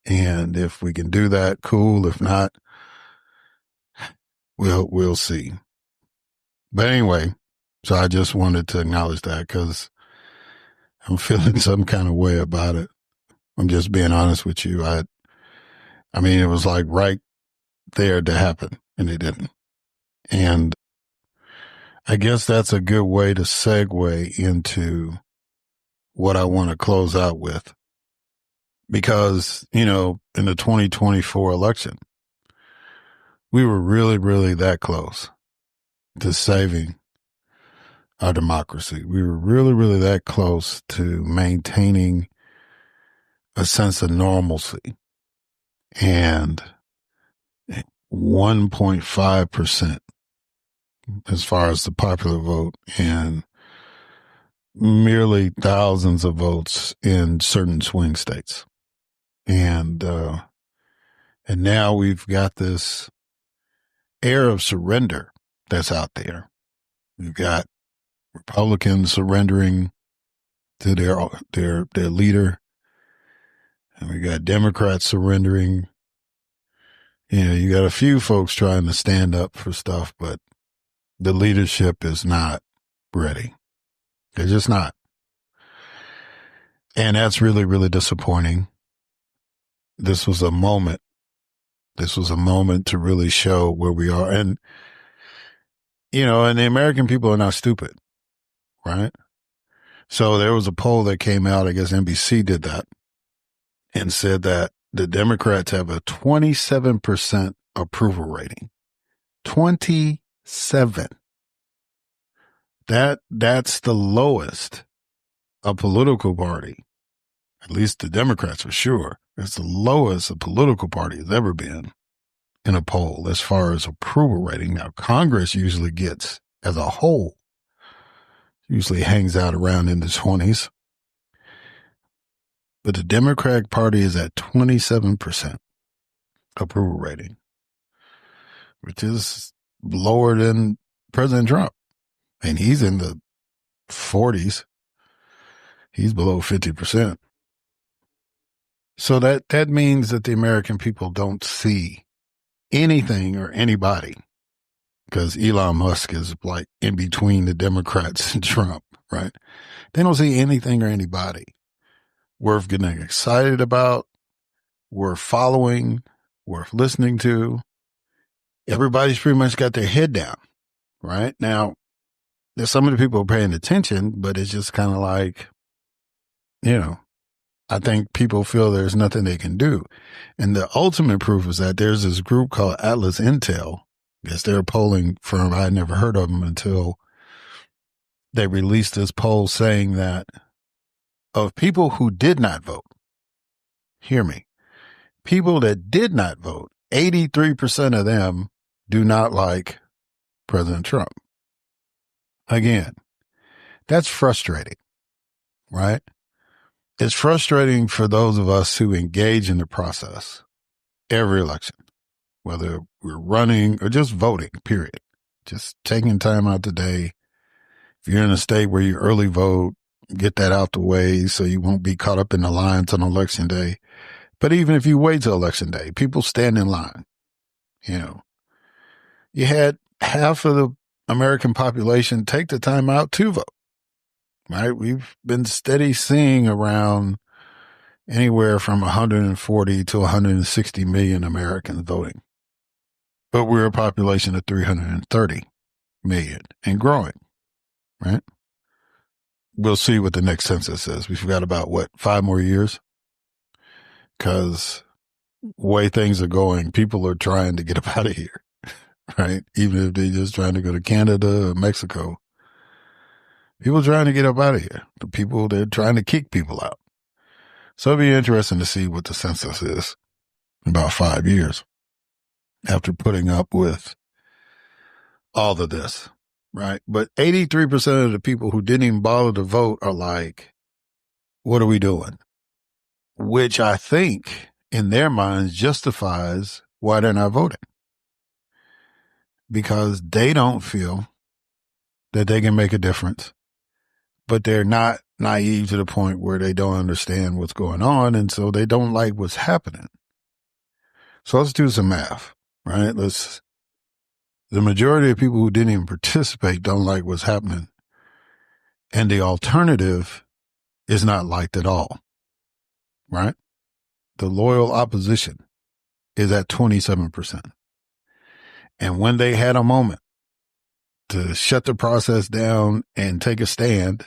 [SPEAKER 1] And if we can do that, cool. If not, we'll see. But anyway, so I just wanted to acknowledge that because I'm feeling some kind of way about it. I'm just being honest with you. I mean, it was like right there to happen, and it didn't. And I guess that's a good way to segue into what I want to close out with. Because, in the 2024 election, we were really, really that close to saving our democracy. We were really, really that close to maintaining a sense of normalcy. And 1.5% as far as the popular vote, and merely thousands of votes in certain swing states. And now we've got this air of surrender that's out there. We've got Republicans surrendering to their leader, and we got Democrats surrendering. You got a few folks trying to stand up for stuff, but the leadership is not ready. They're just not. And that's really, really disappointing. This was a moment. This was a moment to really show where we are. And, and the American people are not stupid, right? So there was a poll that came out, I guess NBC did that, and said that the Democrats have a 27% approval rating. 27. That's the lowest a political party, at least the Democrats for sure, it's the lowest a political party has ever been in a poll as far as approval rating. Now, Congress usually gets, as a whole, usually hangs out around in the 20s. But the Democratic Party is at 27% approval rating, which is lower than President Trump. And he's in the 40s. He's below 50%. So that means that the American people don't see anything or anybody, because Elon Musk is like in between the Democrats and Trump, right? They don't see anything or anybody worth getting excited about, worth following, worth listening to. Everybody's pretty much got their head down, right? Now, there's some of the people paying attention, but it's just kind of like, I think people feel there's nothing they can do. And the ultimate proof is that there's this group called Atlas Intel. I guess they're a polling firm. I had never heard of them until they released this poll saying that of people who did not vote, hear me, people that did not vote, 83% of them do not like President Trump. Again, that's frustrating, right? It's frustrating for those of us who engage in the process every election, whether we're running or just voting, period. Just taking time out today. If you're in a state where you early vote, get that out the way so you won't be caught up in the lines on election day. But even if you wait till election day, people stand in line. You had half of the American population take the time out to vote. Right? We've been steady seeing around anywhere from 140 to 160 million Americans voting. But we're a population of 330 million and growing, right? We'll see what the next census says. We've got about, 5 more years? Because the way things are going, people are trying to get up out of here, right? Even if they're just trying to go to Canada or Mexico. People trying to get up out of here. The people, they're trying to kick people out. So it'll be interesting to see what the census is in about 5 years after putting up with all of this, right? But 83% of the people who didn't even bother to vote are like, what are we doing? Which I think in their minds justifies why they're not voting. Because they don't feel that they can make a difference, but they're not naive to the point where they don't understand what's going on, and so they don't like what's happening. So let's do some math, right? The majority of people who didn't even participate don't like what's happening, and the alternative is not liked at all, right? The loyal opposition is at 27%. And when they had a moment to shut the process down and take a stand,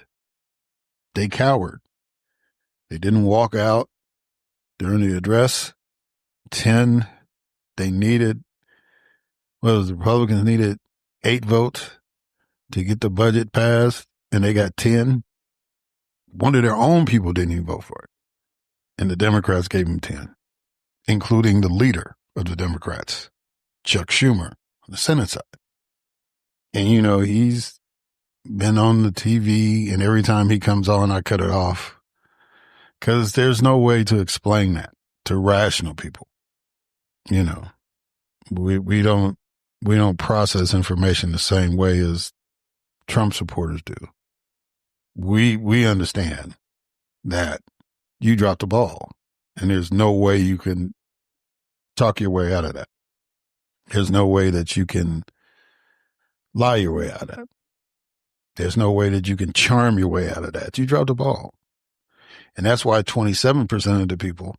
[SPEAKER 1] they cowered. They didn't walk out during the address. 10, they needed, the Republicans needed 8 votes to get the budget passed, and they got 10. One of their own people didn't even vote for it. And the Democrats gave them 10, including the leader of the Democrats, Chuck Schumer, on the Senate side. And, he's been on the TV, and every time he comes on, I cut it off. Because there's no way to explain that to rational people. We don't process information the same way as Trump supporters do. We understand that you dropped the ball, and there's no way you can talk your way out of that. There's no way that you can lie your way out of that. There's no way that you can charm your way out of that. You dropped the ball. And that's why 27% of the people,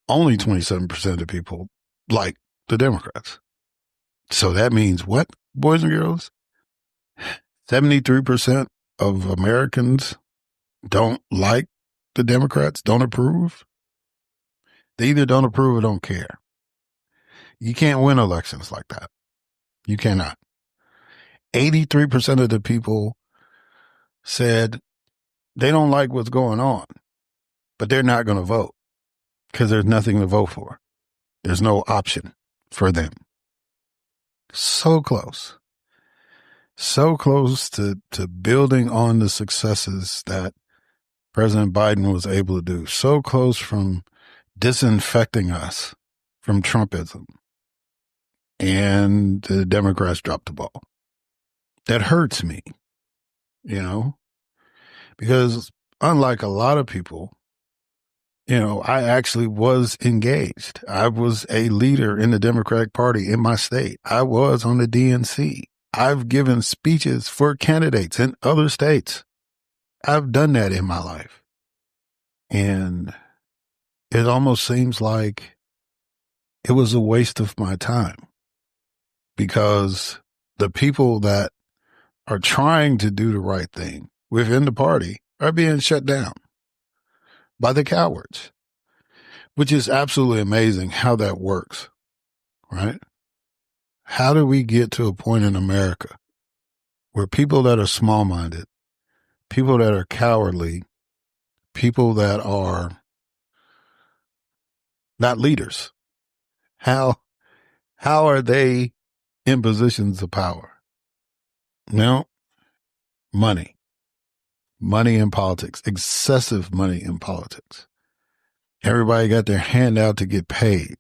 [SPEAKER 1] only 27% of the people, like the Democrats. So that means what, boys and girls? 73% of Americans don't like the Democrats, don't approve. They either don't approve or don't care. You can't win elections like that. You cannot. 83% of the people said they don't like what's going on, but they're not going to vote because there's nothing to vote for. There's no option for them. So close. So close to building on the successes that President Biden was able to do. So close from disinfecting us from Trumpism. And the Democrats dropped the ball. That hurts me, because unlike a lot of people, I actually was engaged. I was a leader in the Democratic Party in my state. I was on the DNC. I've given speeches for candidates in other states. I've done that in my life. And it almost seems like it was a waste of my time, because the people that are trying to do the right thing within the party are being shut down by the cowards, which is absolutely amazing how that works, right? How do we get to a point in America where people that are small-minded, people that are cowardly, people that are not leaders, how are they in positions of power? No, money in politics, excessive money in politics. Everybody got their hand out to get paid.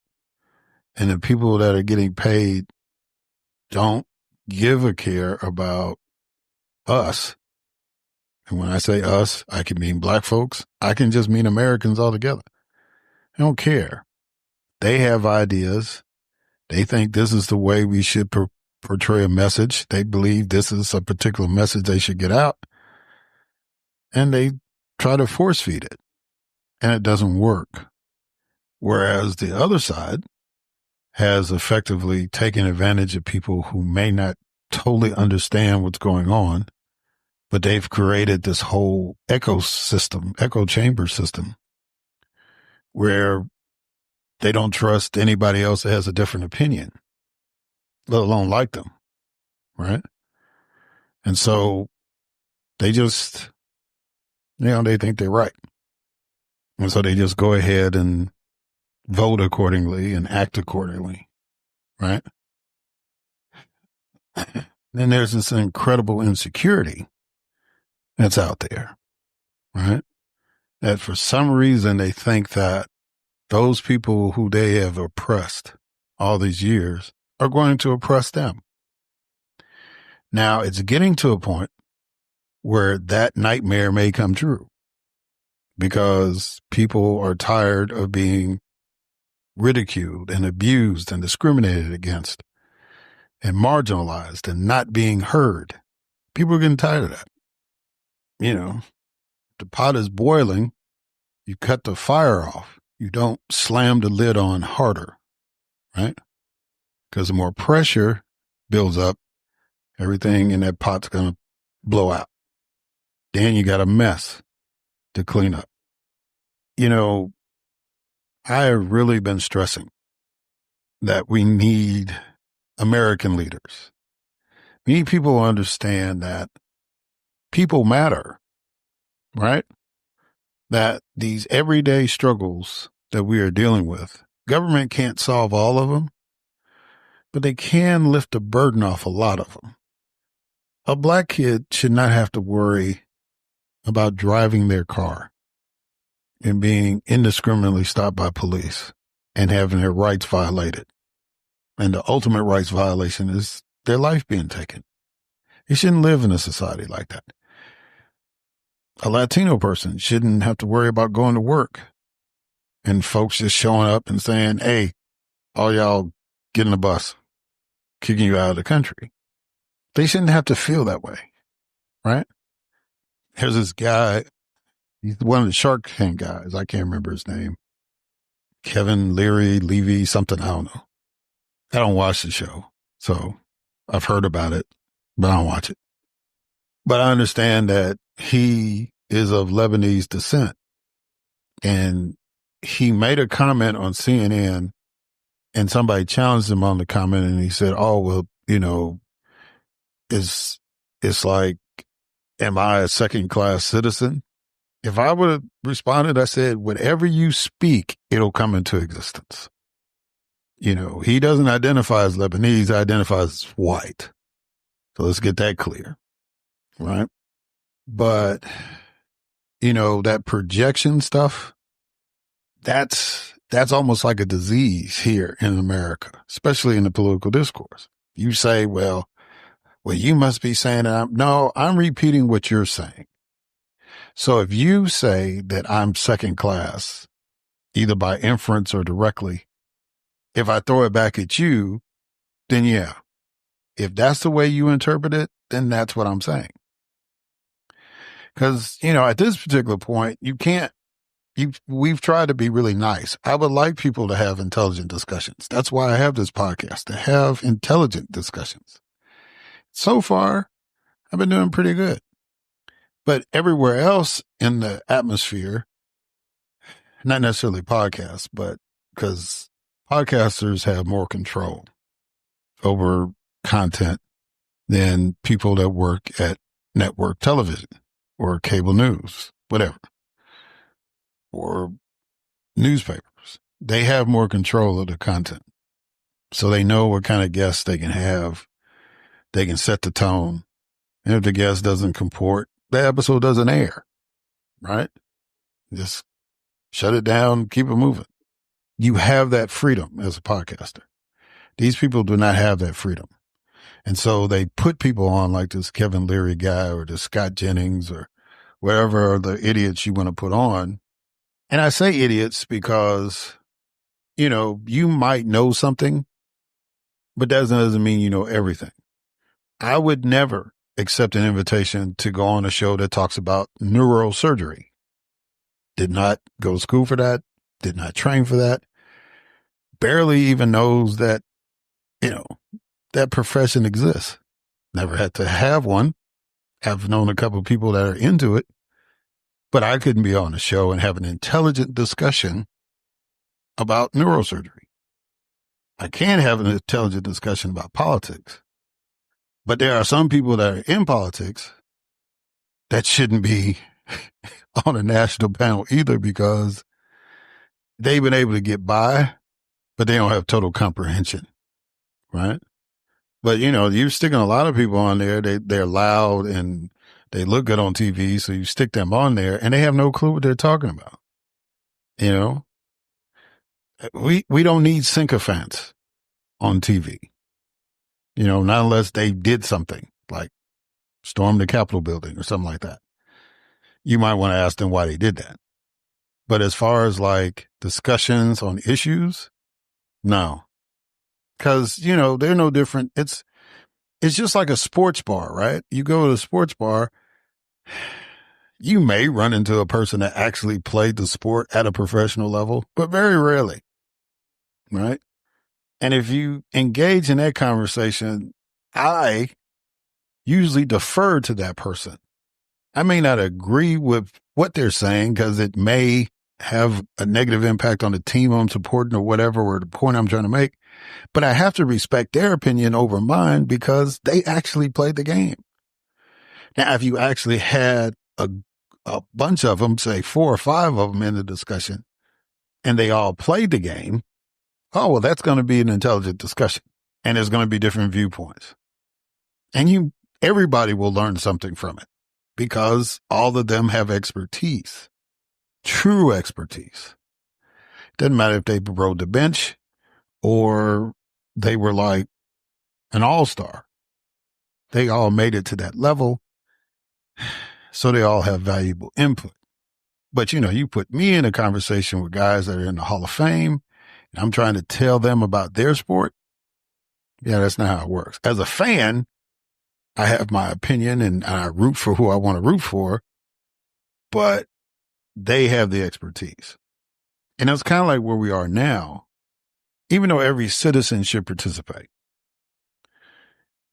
[SPEAKER 1] And the people that are getting paid don't give a care about us. And when I say us, I can mean black folks. I can just mean Americans altogether. They don't care. They have ideas. They think this is the way we should portray a message. They believe this is a particular message they should get out. And they try to force feed it. And it doesn't work. Whereas the other side has effectively taken advantage of people who may not totally understand what's going on, but they've created this whole echo chamber system, where they don't trust anybody else that has a different opinion, let alone like them, right? And so they just, they think they're right. And so they just go ahead and vote accordingly and act accordingly, right? Then there's this incredible insecurity that's out there, right? That for some reason they think that those people who they have oppressed all these years are going to oppress them. Now it's getting to a point where that nightmare may come true because people are tired of being ridiculed and abused and discriminated against and marginalized and not being heard. People are getting tired of that. You know, the pot is boiling. You cut the fire off. You don't slam the lid on harder, right? Because the more pressure builds up, everything in that pot's going to blow out. Then you got a mess to clean up. You know, I have really been stressing that we need American leaders. We need people who understand that people matter, right? That these everyday struggles that we are dealing with, government can't solve all of them, but they can lift the burden off a lot of them. A black kid should not have to worry about driving their car and being indiscriminately stopped by police and having their rights violated. And the ultimate rights violation is their life being taken. They shouldn't live in a society like that. A Latino person shouldn't have to worry about going to work and folks just showing up and saying, hey, all y'all get in the bus, kicking you out of the country. They shouldn't have to feel that way, right? There's this guy, he's one of the Shark Tank guys. I can't remember his name. Kevin Levy, something, I don't know. I don't watch the show, so I've heard about it, but I don't watch it. But I understand that he is of Lebanese descent. And he made a comment on CNN and somebody challenged him on the comment and he said, oh, well, you know, it's like, am I a second class citizen? If I would have responded, I said, whatever you speak, it'll come into existence. You know, he doesn't identify as Lebanese, he identifies as white. So let's get that clear, right? But, you know, that projection stuff, that's almost like a disease here in America, especially in the political discourse. You say, well, you must be saying that I'm repeating what you're saying. So if you say that I'm second class, either by inference or directly, if I throw it back at you, then yeah. If that's the way you interpret it, then that's what I'm saying. Because, you know, at this particular point, we've tried to be really nice. I would like people to have intelligent discussions. That's why I have this podcast, to have intelligent discussions. So far, I've been doing pretty good. But everywhere else in the atmosphere, not necessarily podcasts, but because podcasters have more control over content than people that work at network television or cable news, whatever, or newspapers. They have more control of the content. So they know what kind of guests they can have. They can set the tone. And if the guest doesn't comport, the episode doesn't air, right? Just shut it down, keep it moving. You have that freedom as a podcaster. These people do not have that freedom. And so they put people on like this Kevin Leary guy or this Scott Jennings or whatever the idiots you want to put on. And I say idiots because, you know, you might know something, but that doesn't mean you know everything. I would never accept an invitation to go on a show that talks about neurosurgery. Did not go to school for that. Did not train for that. Barely even knows that, you know, that profession exists. Never had to have one. Have known a couple of people that are into it, but I couldn't be on a show and have an intelligent discussion about neurosurgery. I can have an intelligent discussion about politics, but there are some people that are in politics that shouldn't be on a national panel either because they've been able to get by, but they don't have total comprehension, right? But, you know, you're sticking a lot of people on there. They're loud and they look good on TV. So you stick them on there and they have no clue what they're talking about. You know, we don't need sycophants on TV, you know, not unless they did something like storm the Capitol building or something like that, you might want to ask them why they did that. But as far as like discussions on issues, no. Because, they're no different. It's just like a sports bar, right? You go to a sports bar, you may run into a person that actually played the sport at a professional level, but very rarely, right? And if you engage in that conversation, I usually defer to that person. I may not agree with what they're saying because it may have a negative impact on the team I'm supporting or whatever, or the point I'm trying to make. But I have to respect their opinion over mine because they actually played the game. Now, if you actually had a bunch of them, say 4 or 5 of them in the discussion, and they all played the game, oh, well, that's going to be an intelligent discussion. And there's going to be different viewpoints. And everybody will learn something from it because all of them have expertise, true expertise. Doesn't matter if they rode the bench or they were like an all-star. They all made it to that level. So they all have valuable input. But, you put me in a conversation with guys that are in the Hall of Fame, and I'm trying to tell them about their sport. Yeah, that's not how it works. As a fan, I have my opinion and I root for who I want to root for, but they have the expertise. And that's kind of like where we are now, even though every citizen should participate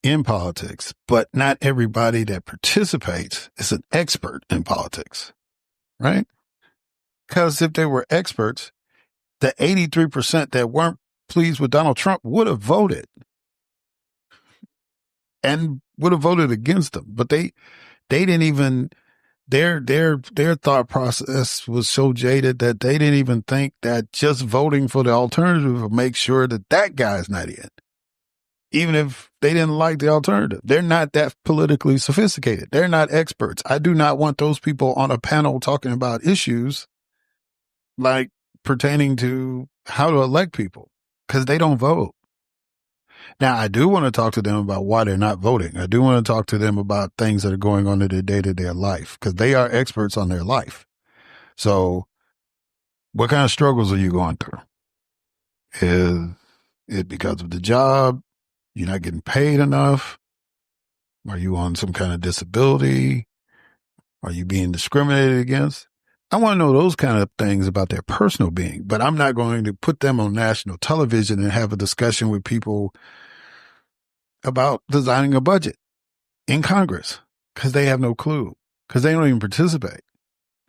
[SPEAKER 1] in politics, but not everybody that participates is an expert in politics, right? Because if they were experts, the 83% that weren't pleased with Donald Trump would have voted and would have voted against him. But they didn't even, their thought process was so jaded that they didn't even think that just voting for the alternative will make sure that guy's not in. Even if they didn't like the alternative. They're not that politically sophisticated. They're not experts. I do not want those people on a panel talking about issues like pertaining to how to elect people because they don't vote. Now, I do want to talk to them about why they're not voting. I do want to talk to them about things that are going on in their day-to-day life because they are experts on their life. So what kind of struggles are you going through? Is it because of the job? You're not getting paid enough? Are you on some kind of disability? Are you being discriminated against? I want to know those kind of things about their personal being, but I'm not going to put them on national television and have a discussion with people about designing a budget in Congress because they have no clue, because they don't even participate.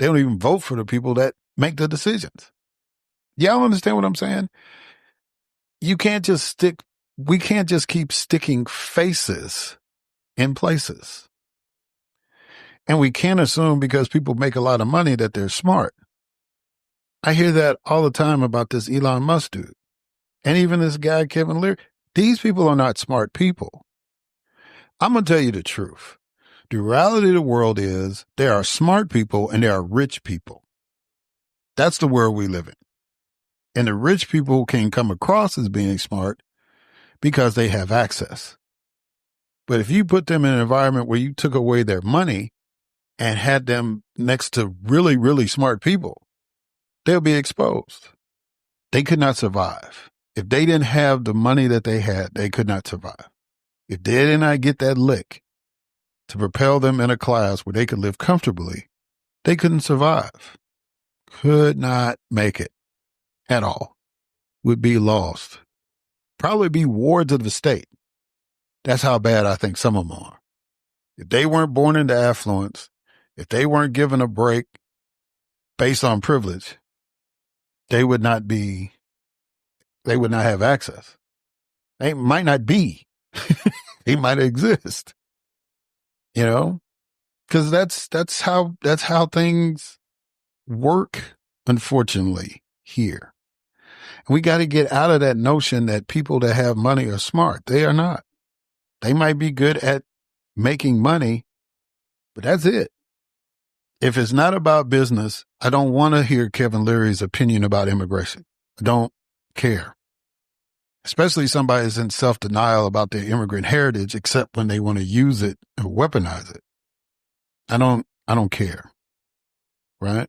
[SPEAKER 1] They don't even vote for the people that make the decisions. Y'all understand what I'm saying? We can't just keep sticking faces in places. And we can't assume because people make a lot of money that they're smart. I hear that all the time about this Elon Musk dude. And even this guy, Kevin Leary. These people are not smart people. I'm going to tell you the truth. The reality of the world is there are smart people and there are rich people. That's the world we live in. And the rich people can come across as being smart because they have access. But if you put them in an environment where you took away their money and had them next to really, really smart people, they'll be exposed. They could not survive. If they didn't have the money that they had, they could not survive. If they did not get that lick to propel them in a class where they could live comfortably, they couldn't survive. Could not make it at all. Would be lost. Probably be wards of the state. That's how bad I think some of them are. If they weren't born into affluence, if they weren't given a break based on privilege, they would not have access. They might not be. They might exist. Because that's how things work, unfortunately, here. And we got to get out of that notion that people that have money are smart. They are not. They might be good at making money, but that's it. If it's not about business, I don't want to hear Kevin Leary's opinion about immigration. I don't care. especially somebody that's in self-denial about their immigrant heritage, except when they want to use it and weaponize it. I don't care, right?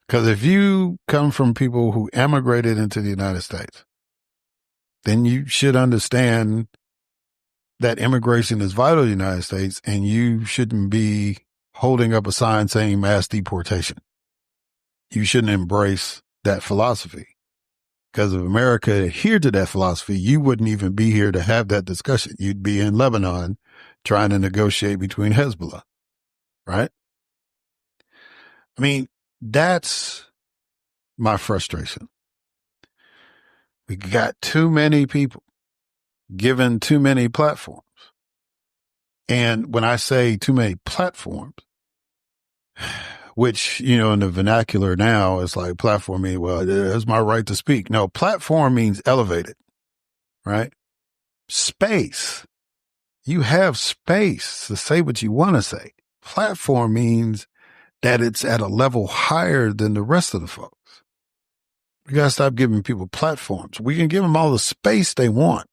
[SPEAKER 1] Because if you come from people who emigrated into the United States, then you should understand that immigration is vital to the United States, and you shouldn't be holding up a sign saying mass deportation. You shouldn't embrace that philosophy. Because if America adhered to that philosophy, you wouldn't even be here to have that discussion. You'd be in Lebanon trying to negotiate between Hezbollah, right? I mean, that's my frustration. We got too many people given too many platforms. And when I say too many platforms, which, in the vernacular now is like platform means, well, it's my right to speak. No, platform means elevated, right? Space. You have space to say what you want to say. Platform means that it's at a level higher than the rest of the folks. We got to stop giving people platforms. We can give them all the space they want.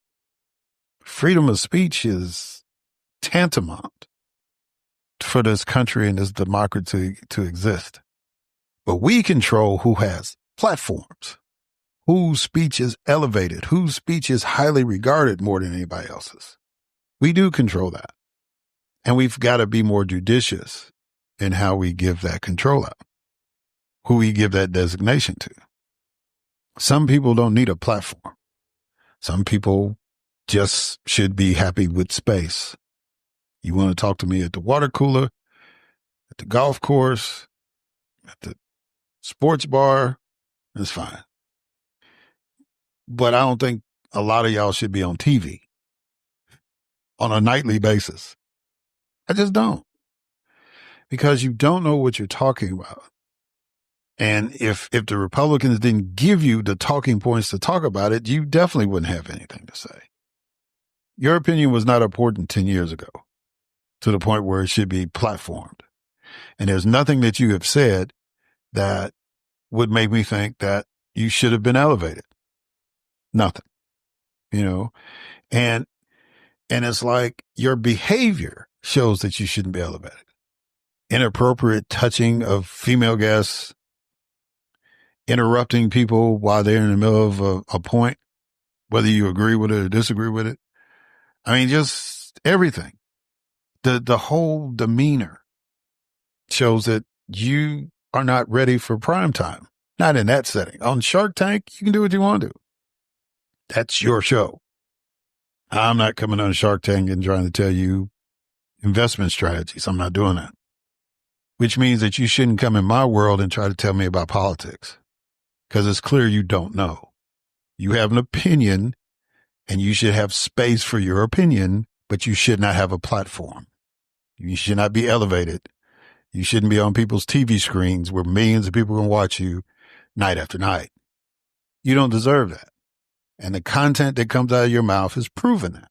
[SPEAKER 1] Freedom of speech is tantamount for this country and this democracy to exist. But we control who has platforms, whose speech is elevated, whose speech is highly regarded more than anybody else's. We do control that. And we've got to be more judicious in how we give that control out, who we give that designation to. Some people don't need a platform. Some people just should be happy with space. You want to talk to me at the water cooler, at the golf course, at the sports bar, it's fine. But I don't think a lot of y'all should be on TV on a nightly basis. I just don't. Because you don't know what you're talking about. And if the Republicans didn't give you the talking points to talk about it, you definitely wouldn't have anything to say. Your opinion was not important 10 years ago to the point where it should be platformed. And there's nothing that you have said that would make me think that you should have been elevated. Nothing, and it's like your behavior shows that you shouldn't be elevated. Inappropriate touching of female guests, interrupting people while they're in the middle of a point, whether you agree with it or disagree with it. I mean, just everything. The whole demeanor shows that you are not ready for prime time. Not in that setting. On Shark Tank, you can do what you want to do. That's your show. I'm not coming on Shark Tank and trying to tell you investment strategies. I'm not doing that. Which means that you shouldn't come in my world and try to tell me about politics. Because it's clear you don't know. You have an opinion, and you should have space for your opinion, but you should not have a platform. You should not be elevated. You shouldn't be on people's TV screens where millions of people can watch you night after night. You don't deserve that. And the content that comes out of your mouth has proven that.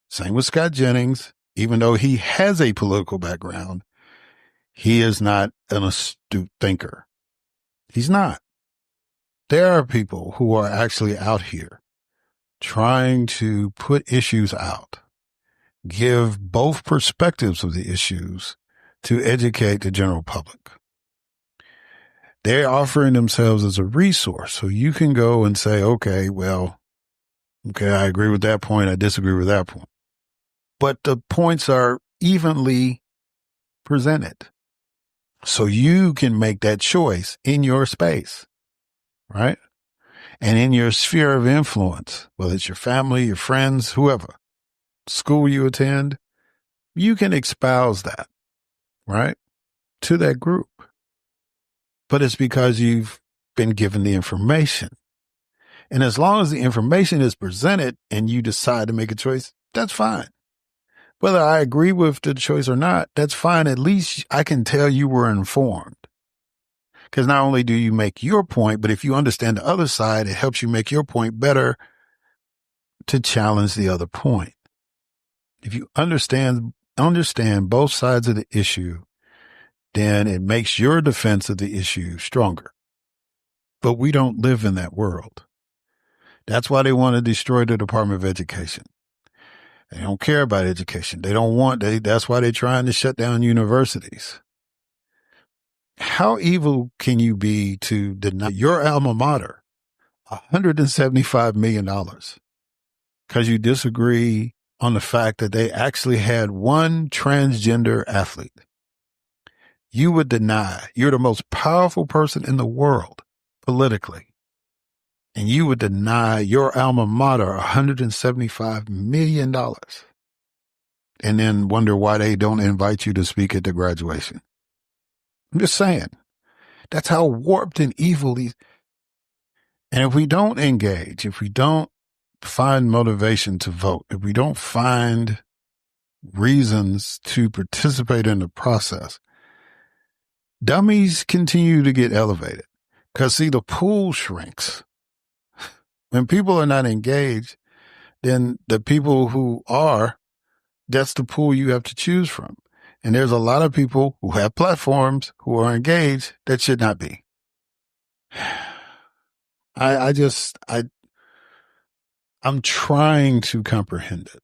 [SPEAKER 1] Same with Scott Jennings. Even though he has a political background, he is not an astute thinker. He's not. There are people who are actually out here trying to put issues out, give both perspectives of the issues to educate the general public. They're offering themselves as a resource. So you can go and say, okay, I agree with that point. I disagree with that point. But the points are evenly presented. So you can make that choice in your space, right? And in your sphere of influence, whether it's your family, your friends, whoever, school you attend, you can espouse that, right, to that group. But it's because you've been given the information. And as long as the information is presented and you decide to make a choice, that's fine. Whether I agree with the choice or not, that's fine. At least I can tell you were informed. Because not only do you make your point, but if you understand the other side, it helps you make your point better to challenge the other point. If you understand both sides of the issue, then it makes your defense of the issue stronger. But we don't live in that world. That's why they want to destroy the Department of Education. They don't care about education. That's why they're trying to shut down universities. How evil can you be to deny your alma mater $175 million because you disagree on the fact that they actually had one transgender athlete? You would deny, you're the most powerful person in the world politically, and you would deny your alma mater $175 million and then wonder why they don't invite you to speak at the graduation. I'm just saying, that's how warped and evil these. And if we don't engage, if we don't find motivation to vote, if we don't find reasons to participate in the process, dummies continue to get elevated. Because, see, the pool shrinks. When people are not engaged, then the people who are, that's the pool you have to choose from. And there's a lot of people who have platforms who are engaged that should not be. I'm trying to comprehend it.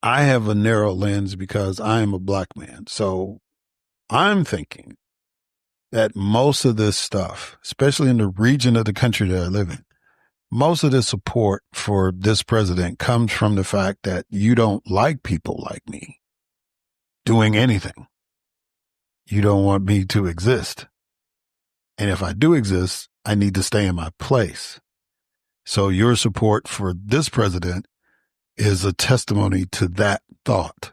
[SPEAKER 1] I have a narrow lens because I am a black man. So I'm thinking that most of this stuff, especially in the region of the country that I live in, most of the support for this president comes from the fact that you don't like people like me doing anything. You don't want me to exist. And if I do exist, I need to stay in my place. So your support for this president is a testimony to that thought.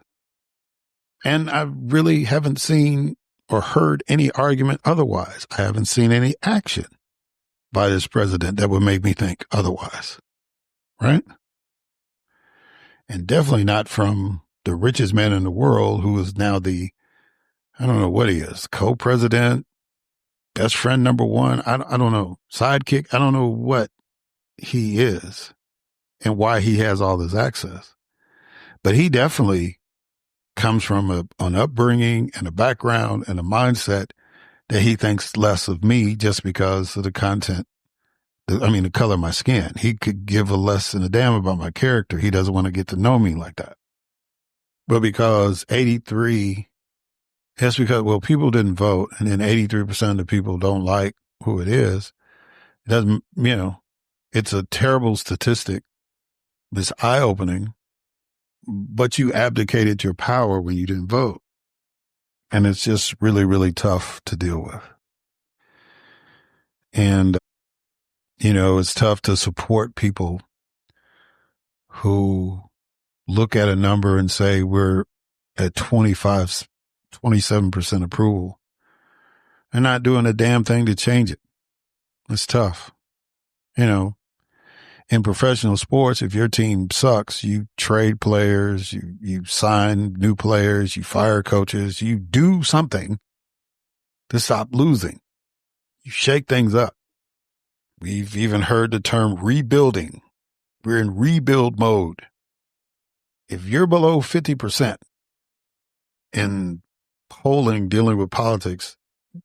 [SPEAKER 1] And I really haven't seen or heard any argument otherwise. I haven't seen any action by this president that would make me think otherwise. Right? And definitely not from the richest man in the world, who is now I don't know what he is, co-president, best friend number one. I don't know, sidekick. I don't know what he is and why he has all this access. But he definitely comes from an upbringing and a background and a mindset that he thinks less of me just because of the content. The color of my skin. He could give a less than a damn about my character. He doesn't want to get to know me like that. But because 83, that's because, well, people didn't vote, and then 83% of the people don't like who it is. It doesn't, it's a terrible statistic. It's eye-opening, but you abdicated your power when you didn't vote. And it's just really, really tough to deal with. And, it's tough to support people who look at a number and say we're at 27% approval and not doing a damn thing to change it. It's tough. In professional sports, if your team sucks, you trade players, you sign new players, you fire coaches, you do something to stop losing. You shake things up. We've even heard the term rebuilding. We're in rebuild mode. If you're below 50% in polling dealing with politics, you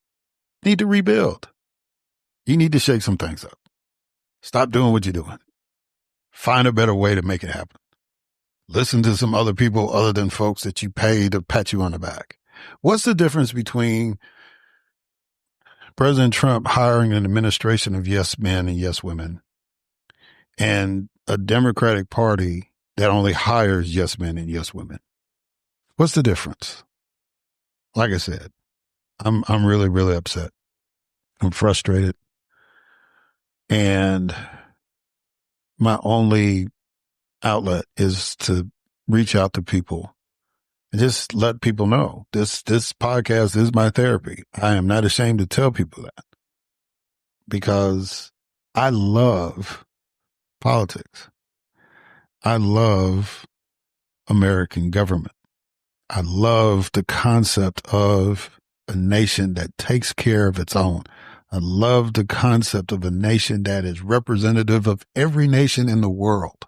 [SPEAKER 1] need to rebuild. You need to shake some things up. Stop doing what you're doing. Find a better way to make it happen. Listen to some other people other than folks that you pay to pat you on the back. What's the difference between President Trump hiring an administration of yes men and yes women and a Democratic Party that only hires yes men and yes women? What's the difference? Like I said, I'm really, really upset. I'm frustrated. And my only outlet is to reach out to people and just let people know this podcast is my therapy. I am not ashamed to tell people that because I love politics. I love American government. I love the concept of a nation that takes care of its own. I love the concept of a nation that is representative of every nation in the world,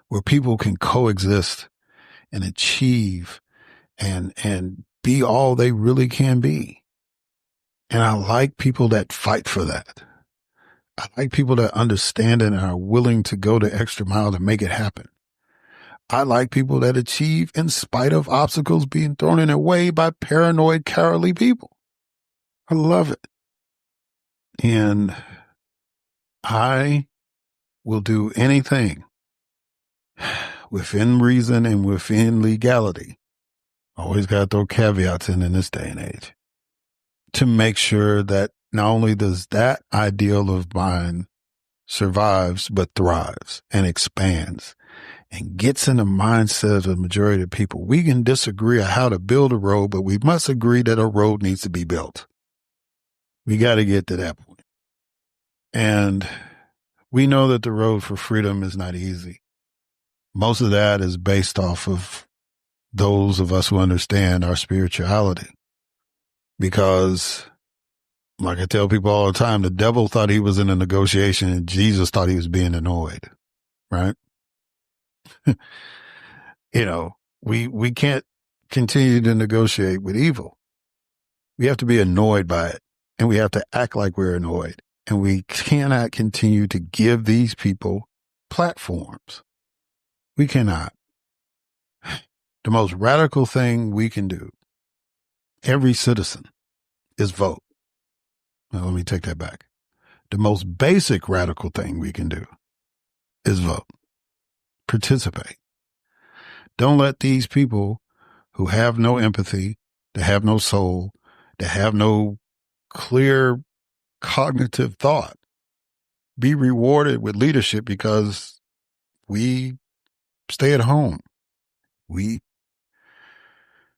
[SPEAKER 1] where people can coexist and achieve and be all they really can be. And I like people that fight for that. I like people that understand it and are willing to go the extra mile to make it happen. I like people that achieve in spite of obstacles being thrown in their way by paranoid, cowardly people. I love it. And I will do anything within reason and within legality. Always got to throw caveats in this day and age to make sure that not only does that ideal of mine survives, but thrives and expands and gets in the mindset of the majority of people. We can disagree on how to build a road, but we must agree that a road needs to be built. We got to get to that point. And we know that the road for freedom is not easy. Most of that is based off of those of us who understand our spirituality. Because, like I tell people all the time, the devil thought he was in a negotiation and Jesus thought he was being annoyed, right? We can't continue to negotiate with evil. We have to be annoyed by it, and we have to act like we're annoyed. And we cannot continue to give these people platforms. We cannot. The most radical thing we can do, every citizen, is vote. Now, let me take that back. The most basic radical thing we can do is vote. Participate. Don't let these people who have no empathy, that have no soul, that have no clear cognitive thought be rewarded with leadership because we stay at home. We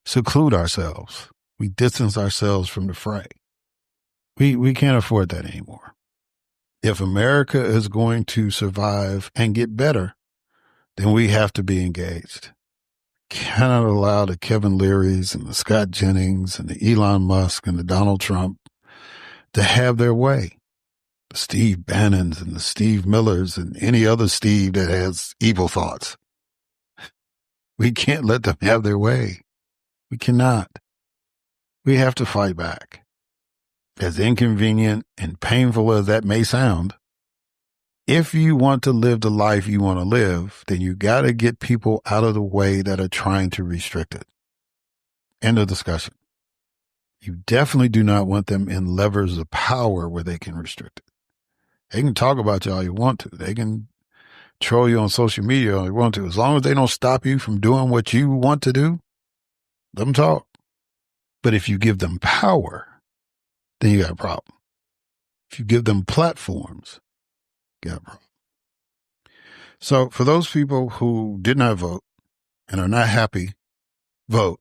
[SPEAKER 1] seclude ourselves. We distance ourselves from the fray. We can't afford that anymore. If America is going to survive and get better, then we have to be engaged. Cannot allow the Kevin Learys and the Scott Jennings and the Elon Musk and the Donald Trump to have their way. The Steve Bannons and the Steve Millers and any other Steve that has evil thoughts. We can't let them have their way. We cannot. We have to fight back. As inconvenient and painful as that may sound, if you want to live the life you want to live, then you got to get people out of the way that are trying to restrict it. End of discussion. You definitely do not want them in levers of power where they can restrict it. They can talk about you all you want to. They can troll you on social media all you want to. As long as they don't stop you from doing what you want to do, let them talk. But if you give them power, then you got a problem. If you give them platforms, you got a problem. So for those people who did not vote and are not happy, vote.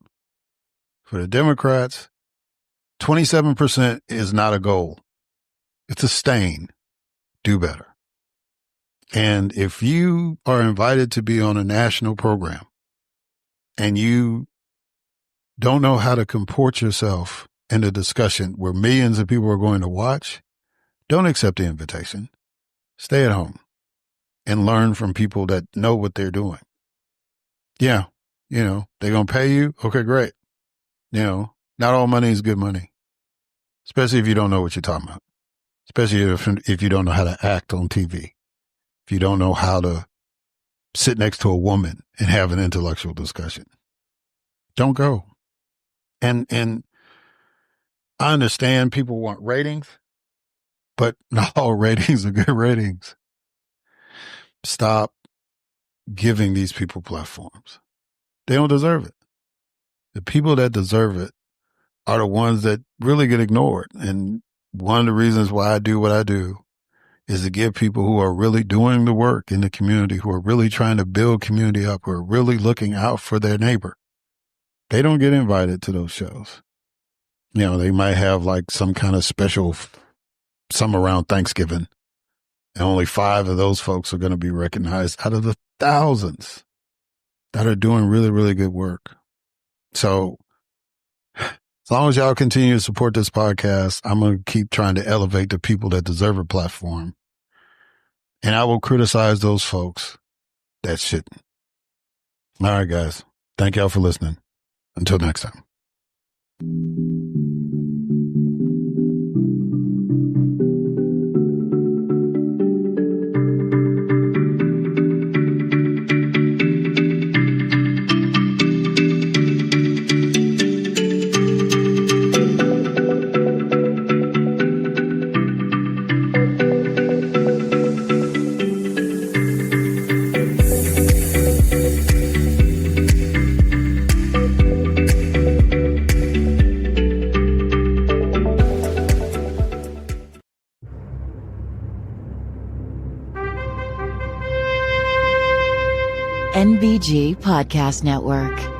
[SPEAKER 1] For the Democrats, 27% is not a goal. It's a stain. Do better. And if you are invited to be on a national program and you don't know how to comport yourself in a discussion where millions of people are going to watch, don't accept the invitation. Stay at home and learn from people that know what they're doing. Yeah, they're going to pay you. Okay, great. Not all money is good money, especially if you don't know what you're talking about, especially if you don't know how to act on TV, if you don't know how to sit next to a woman and have an intellectual discussion. Don't go. And I understand people want ratings, but not all ratings are good ratings. Stop giving these people platforms. They don't deserve it. The people that deserve it are the ones that really get ignored. And one of the reasons why I do what I do is to give people who are really doing the work in the community, who are really trying to build community up, who are really looking out for their neighbor. They don't get invited to those shows. They might have like some kind of special, some around Thanksgiving, and only 5 of those folks are going to be recognized out of the thousands that are doing really, really good work. So as long as y'all continue to support this podcast, I'm going to keep trying to elevate the people that deserve a platform. And I will criticize those folks that shouldn't. All right, guys. Thank y'all for listening. Until next time.
[SPEAKER 2] TPG Podcast Network.